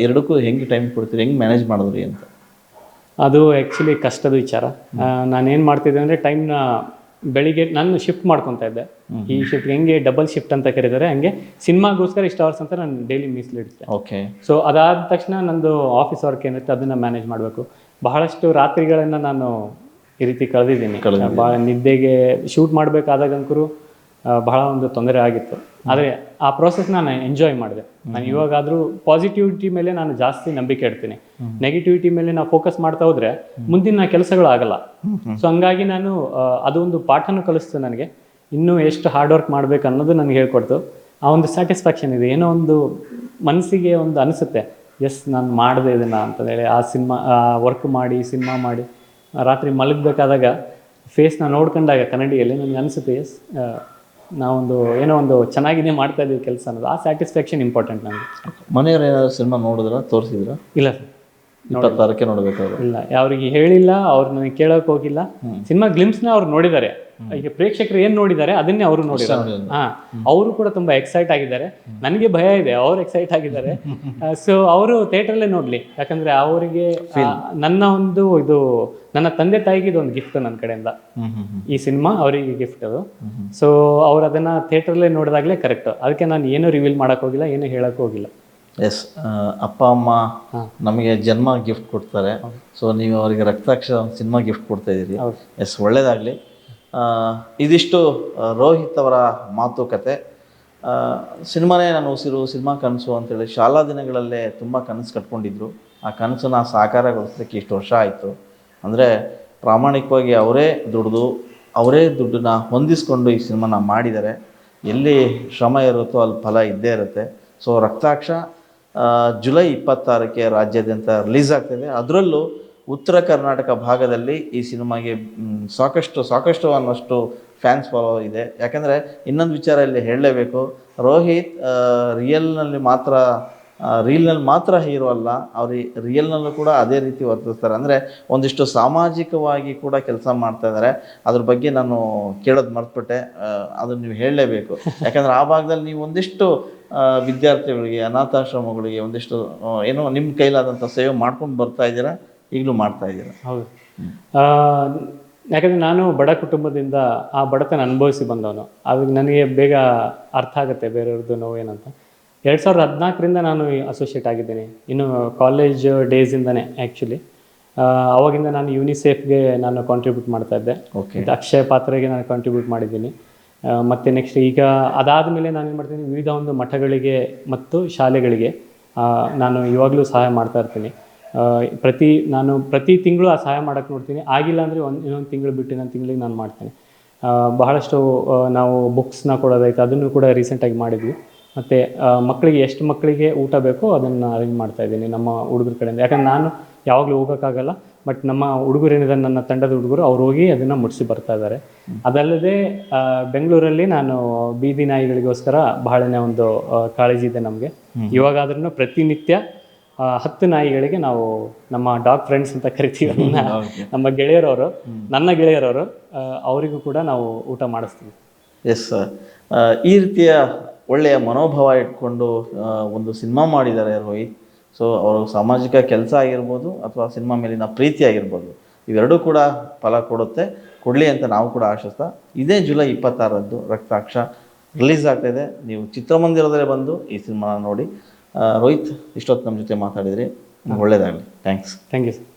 Speaker 1: ಎರಡಕ್ಕೂ ಹೆಂಗೆ ಟೈಮ್ ಕೊಡ್ತೀರಿ, ಹೆಂಗೆ ಮ್ಯಾನೇಜ್ ಮಾಡಿದ್ರಿ ಅಂತ?
Speaker 2: ಅದು ಆ್ಯಕ್ಚುಲಿ ಕಷ್ಟದ ವಿಚಾರ. ನಾನೇನು ಮಾಡ್ತಿದ್ದೆ ಅಂದರೆ, ಟೈಮ್ನ ಬೆಳಿಗ್ಗೆ ನಾನು ಶಿಫ್ಟ್ ಮಾಡ್ಕೊತಾ ಇದ್ದೆ. ಈ ಶಿಫ್ಟ್ ಹೆಂಗೆ ಡಬಲ್ ಶಿಫ್ಟ್ ಅಂತ ಕರೀತಾರೆ, ಹಂಗೆ ಸಿನಿಮಾಗೋಸ್ಕರ ಇಷ್ಟು ಅವರ್ಸ್ ಅಂತ ನಾನು ಡೈಲಿ ಮೀಸಲಿಡ್ತೆ.
Speaker 1: ಓಕೆ.
Speaker 2: ಸೊ ಅದಾದ ತಕ್ಷಣ ನಂದು ಆಫೀಸ್ ವರ್ಕ್ ಏನಿರುತ್ತೆ ಅದನ್ನು ಮ್ಯಾನೇಜ್ ಮಾಡಬೇಕು. ಬಹಳಷ್ಟು ರಾತ್ರಿಗಳನ್ನು ನಾನು ಈ ರೀತಿ ಕಳೆದಿದ್ದೀನಿ. ಭಾಳ ನಿದ್ದೆಗೆ ಶೂಟ್ ಮಾಡಬೇಕಾದಾಗಂಕರು ಬಹಳ ಒಂದು ತೊಂದರೆ ಆಗಿತ್ತು. ಆದರೆ ಆ ಪ್ರೋಸೆಸ್ ನಾನು ಎಂಜಾಯ್ ಮಾಡಿದೆ. ನಾನು ಇವಾಗಾದರೂ ಪಾಸಿಟಿವಿಟಿ ಮೇಲೆ ನಾನು ಜಾಸ್ತಿ ನಂಬಿಕೆ ಇಡ್ತೀನಿ. ನೆಗೆಟಿವಿಟಿ ಮೇಲೆ ನಾವು ಫೋಕಸ್ ಮಾಡ್ತಾ ಹೋದರೆ ಮುಂದಿನ ಕೆಲಸಗಳು ಆಗಲ್ಲ. ಸೊ ಹಂಗಾಗಿ ನಾನು ಅದು ಒಂದು ಪಾಠನೂ ಕಲಿಸ್ತು ನನಗೆ. ಇನ್ನೂ ಎಷ್ಟು ಹಾರ್ಡ್ ವರ್ಕ್ ಮಾಡಬೇಕು ಅನ್ನೋದು ನನಗೆ ಹೇಳ್ಕೊಡ್ತು. ಆ ಒಂದು ಸ್ಯಾಟಿಸ್ಫ್ಯಾಕ್ಷನ್ ಇದೆ. ಏನೋ ಒಂದು ಮನಸ್ಸಿಗೆ ಒಂದು ಅನಿಸುತ್ತೆ, ಎಸ್ ನಾನು ಮಾಡಿದೆ ಇದನ್ನು ಅಂತಂದೇಳಿ. ಆ ವರ್ಕ್ ಮಾಡಿ, ಸಿನಿಮಾ ಮಾಡಿ ರಾತ್ರಿ ಮಲಗಬೇಕಾದಾಗ ಫೇಸ್ನ ನೋಡ್ಕೊಂಡಾಗ ಕನ್ನಡಿಯಲ್ಲಿ ನನಗೆ ಅನಿಸುತ್ತೆ, ಎಸ್ ನಾವೊಂದು ಏನೋ ಒಂದು ಚೆನ್ನಾಗಿದೆ ಮಾಡ್ತಾ ಇದ್ದೀವಿ ಕೆಲಸ ಅನ್ನೋದು. ಆ ಸ್ಯಾಟಿಸ್ಫ್ಯಾಕ್ಷನ್ ಇಂಪಾರ್ಟೆಂಟ್ ನನಗೆ.
Speaker 1: ಮನೆಯವ್ರು ಏನಾದರೂ ಸಿನಿಮಾ ನೋಡಿದ್ರ, ತೋರಿಸಿದ್ರ?
Speaker 2: ಇಲ್ಲ ಸರ್,
Speaker 1: 26ಕ್ಕೆ ನೋಡ್ಬೇಕಾದ್ರೆ.
Speaker 2: ಇಲ್ಲ, ಅವ್ರಿಗೆ ಹೇಳಿಲ್ಲ, ಅವ್ರು ನನಗೆ ಕೇಳೋಕೆ ಹೋಗಿಲ್ಲ. ಸಿನಿಮಾ ಗ್ಲಿಮ್ಸ್ನ ಅವ್ರು ನೋಡಿದ್ದಾರೆ. ಈಗ ಪ್ರೇಕ್ಷಕರು ಏನ್ ನೋಡಿದ್ದಾರೆ ಅದನ್ನೇ ಅವರು ನೋಡಿದ್ದಾರೆ. ಅವರು ಕೂಡ ತುಂಬಾ ಎಕ್ಸೈಟ್ ಆಗಿದ್ದಾರೆ. ನನಗೆ ಭಯ ಇದೆ, ಅವ್ರು ಎಕ್ಸೈಟ್ ಆಗಿದ್ದಾರೆ. ಸೊ ಅವರು ಥಿಯೇಟರ್ಲ್ಲೇ ನೋಡ್ಲಿ, ಯಾಕಂದ್ರೆ ಅವರಿಗೆ ನನ್ನ ತಂದೆ ತಾಯಿಗೆ ಇದೊಂದು ಗಿಫ್ಟ್ ನನ್ನ ಕಡೆಯಿಂದ. ಈ ಸಿನಿಮಾ ಅವರಿಗೆ ಗಿಫ್ಟ್ ಅದು. ಸೊ ಅವ್ರು ಅದನ್ನ ಥಿಯೇಟರ್ಲ್ಲೇ ನೋಡಿದಾಗಲೇ ಕರೆಕ್ಟ್. ಅದಕ್ಕೆ ನಾನು ಏನೂ ರಿವೀಲ್ ಮಾಡಕ್ ಹೋಗಿಲ್ಲ, ಏನೂ ಹೇಳಕ್ ಹೋಗಿಲ್ಲ.
Speaker 1: ಎಸ್, ಅಪ್ಪ ಅಮ್ಮ ನಮಗೆ ಜನ್ಮ ಗಿಫ್ಟ್ ಕೊಡ್ತಾರೆ. ಸೊ ನೀವು ಅವರಿಗೆ ರಕ್ತಾಕ್ಷ ಸಿನಿಮಾ ಗಿಫ್ಟ್ ಕೊಡ್ತಾ ಇದ್ದೀರಿ. ಎಸ್, ಒಳ್ಳೇದಾಗಲಿ. ಇದಿಷ್ಟು ರೋಹಿತ್ ಅವರ ಮಾತುಕತೆ. ಸಿನಿಮಾನೇ ನನ್ನ ಉಸಿರು, ಸಿನಿಮಾ ಕನಸು ಅಂತೇಳಿ ಶಾಲಾ ದಿನಗಳಲ್ಲೇ ತುಂಬ ಕನಸು ಕಟ್ಕೊಂಡಿದ್ರು. ಆ ಕನಸನ್ನು ಸಾಕಾರಗೊಳಿಸಲಿಕ್ಕೆ ಇಷ್ಟು ವರ್ಷ ಆಯಿತು. ಅಂದರೆ ಪ್ರಾಮಾಣಿಕವಾಗಿ ಅವರೇ ದುಡಿದು ಅವರೇ ದುಡ್ಡನ್ನ ಹೊಂದಿಸ್ಕೊಂಡು ಈ ಸಿನಿಮಾನ ಮಾಡಿದ್ದಾರೆ. ಎಲ್ಲಿ ಶ್ರಮ ಇರುತ್ತೋ ಅಲ್ಲಿ ಫಲ ಇದ್ದೇ ಇರುತ್ತೆ. ಸೊ ರಕ್ತಾಕ್ಷ ಜುಲೈ 26ಕ್ಕೆ ರಾಜ್ಯಾದ್ಯಂತ ರಿಲೀಸ್ ಆಗ್ತಿದೆ. ಅದರಲ್ಲೂ ಉತ್ತರ ಕರ್ನಾಟಕ ಭಾಗದಲ್ಲಿ ಈ ಸಿನಿಮಾಗೆ ಸಾಕಷ್ಟು ಅನ್ನೋಷ್ಟು ಫ್ಯಾನ್ಸ್ ಫಾಲೋ ಇದೆ. ಯಾಕಂದರೆ ಇನ್ನೊಂದು ವಿಚಾರ ಇಲ್ಲಿ ಹೇಳಲೇಬೇಕು, ರೋಹಿತ್ ರೀಲ್ನಲ್ಲಿ ಮಾತ್ರ ಹೀರೋ ಅಲ್ಲ, ಅವ್ರು ರಿಯಲ್ನಲ್ಲೂ ಕೂಡ ಅದೇ ರೀತಿ ವರ್ತಿಸ್ತಾರೆ. ಅಂದರೆ ಒಂದಿಷ್ಟು ಸಾಮಾಜಿಕವಾಗಿ ಕೂಡ ಕೆಲಸ ಮಾಡ್ತಾ ಇದ್ದಾರೆ. ಅದ್ರ ಬಗ್ಗೆ ನಾನು ಕೇಳೋದು ಮರ್ತ್ಬಿಟ್ಟೆ, ಅದನ್ನು ನೀವು ಹೇಳಲೇಬೇಕು. ಯಾಕಂದರೆ ಆ ಭಾಗದಲ್ಲಿ ನೀವು ಒಂದಿಷ್ಟು ವಿದ್ಯಾರ್ಥಿಗಳಿಗೆ, ಅನಾಥಾಶ್ರಮಗಳಿಗೆ ಒಂದಿಷ್ಟು ಏನೋ ನಿಮ್ಮ ಕೈಲಾದಂಥ ಸೇವೆ ಮಾಡ್ಕೊಂಡು ಬರ್ತಾ ಇದ್ದೀರಾ, ಈಗಲೂ ಮಾಡ್ತಾ ಇದ್ದೀರಾ.
Speaker 2: ಹೌದು, ಯಾಕಂದರೆ ನಾನು ಬಡ ಕುಟುಂಬದಿಂದ ಆ ಬಡತನ ಅನುಭವಿಸಿ ಬಂದವನು. ಅದು ನನಗೆ ಬೇಗ ಅರ್ಥ ಆಗುತ್ತೆ ಬೇರೆಯವ್ರದ್ದು ನೋವು ಏನಂತ. 2014ರಿಂದ ನಾನು ಅಸೋಸಿಯೇಟ್ ಆಗಿದ್ದೀನಿ. ಇನ್ನು ಕಾಲೇಜ್ ಡೇಸಿಂದನೇ ಆ್ಯಕ್ಚುಲಿ. ಅವಾಗಿಂದ ನಾನು ಯುನಿಸೆಫ್ಗೆ ನಾನು ಕಾಂಟ್ರಿಬ್ಯೂಟ್ ಮಾಡ್ತಾ ಇದ್ದೆ. ಅಕ್ಷಯ ಪಾತ್ರೆಗೆ ನಾನು ಕಾಂಟ್ರಿಬ್ಯೂಟ್ ಮಾಡಿದ್ದೀನಿ. ಮತ್ತು ನೆಕ್ಸ್ಟ್ ಈಗ ಅದಾದಮೇಲೆ ನಾನು ಏನು ಮಾಡ್ತೀನಿ, ವಿವಿಧ ಒಂದು ಮಠಗಳಿಗೆ ಮತ್ತು ಶಾಲೆಗಳಿಗೆ ನಾನು ಇವಾಗಲೂ ಸಹಾಯ ಮಾಡ್ತಾ ಇರ್ತೀನಿ. ಪ್ರತಿ ತಿಂಗಳು ಆ ಸಹಾಯ ಮಾಡೋಕ್ಕೆ ನೋಡ್ತೀನಿ. ಆಗಿಲ್ಲ ಅಂದರೆ ಇನ್ನೊಂದು ತಿಂಗಳು ಬಿಟ್ಟು ಇನ್ನೊಂದು ತಿಂಗಳಿಗೆ ನಾನು ಮಾಡ್ತೀನಿ. ಬಹಳಷ್ಟು ನಾವು ಬುಕ್ಸ್ನ ಕೊಡೋದೈತೆ, ಅದನ್ನು ಕೂಡ ರೀಸೆಂಟಾಗಿ ಮಾಡಿದ್ವಿ. ಮತ್ತು ಎಷ್ಟು ಮಕ್ಕಳಿಗೆ ಊಟ ಬೇಕೋ ಅದನ್ನು ಅರೇಂಜ್ ಮಾಡ್ತಾಯಿದ್ದೀನಿ ನಮ್ಮ ಹುಡುಗರ ಕಡೆಯಿಂದ. ಯಾಕಂದ್ರೆ ನಾನು ಯಾವಾಗಲೂ ಹೋಗೋಕ್ಕಾಗಲ್ಲ, ಬಟ್ ನಮ್ಮ ಹುಡುಗರೇನಿದೆ, ನನ್ನ ತಂಡದ ಹುಡುಗರು, ಅವ್ರು ಹೋಗಿ ಅದನ್ನು ಮುಟ್ಟಿಸಿ ಬರ್ತಾ ಇದ್ದಾರೆ. ಅದಲ್ಲದೆ ಬೆಂಗಳೂರಲ್ಲಿ ನಾನು ಬೀದಿ ನಾಯಿಗಳಿಗೋಸ್ಕರ ಬಹಳನೇ ಒಂದು ಕಾಳಜಿ ಇದೆ ನಮಗೆ. ಇವಾಗಾದ್ರೂ ಪ್ರತಿನಿತ್ಯ 10 ನಾಯಿಗಳಿಗೆ ನಾವು ನಮ್ಮ ಡಾಗ್ ಫ್ರೆಂಡ್ಸ್ ಅಂತ ಕರಿತೀವಿ, ನಮ್ಮ ಗೆಳೆಯರವರು, ನನ್ನ ಗೆಳೆಯರವರು, ಅವರಿಗೂ ಕೂಡ ನಾವು ಊಟ ಮಾಡಿಸ್ತೀವಿ.
Speaker 1: ಎಸ್, ಈ ರೀತಿಯ ಒಳ್ಳೆಯ ಮನೋಭಾವ ಇಟ್ಕೊಂಡು ಒಂದು ಸಿನಿಮಾ ಮಾಡಿದ್ದಾರೆ ರೋಹಿತ್. ಸೊ ಅವರು ಸಾಮಾಜಿಕ ಕೆಲಸ ಆಗಿರ್ಬೋದು ಅಥವಾ ಸಿನಿಮಾ ಮೇಲಿನ ಪ್ರೀತಿ ಆಗಿರ್ಬೋದು, ಇವೆರಡೂ ಕೂಡ ಫಲ ಕೊಡಲಿ ಅಂತ ನಾವು ಕೂಡ ಆಶಿಸ್ತಾ, ಇದೇ ಜುಲೈ 26ರಂದು ರಕ್ತಾಕ್ಷ ರಿಲೀಸ್ ಆಗ್ತಾಯಿದೆ. ನೀವು ಚಿತ್ರಮಂದಿರದಲ್ಲೇ ಬಂದು ಈ ಸಿನಿಮಾನ ನೋಡಿ. ರೋಹಿತ್, ಇಷ್ಟೊತ್ತು ನಮ್ಮ ಜೊತೆ ಮಾತಾಡಿದ್ರಿ, ಒಳ್ಳೆಯದಾಗಲಿ. ಥ್ಯಾಂಕ್ಸ್.
Speaker 2: Thank you sir.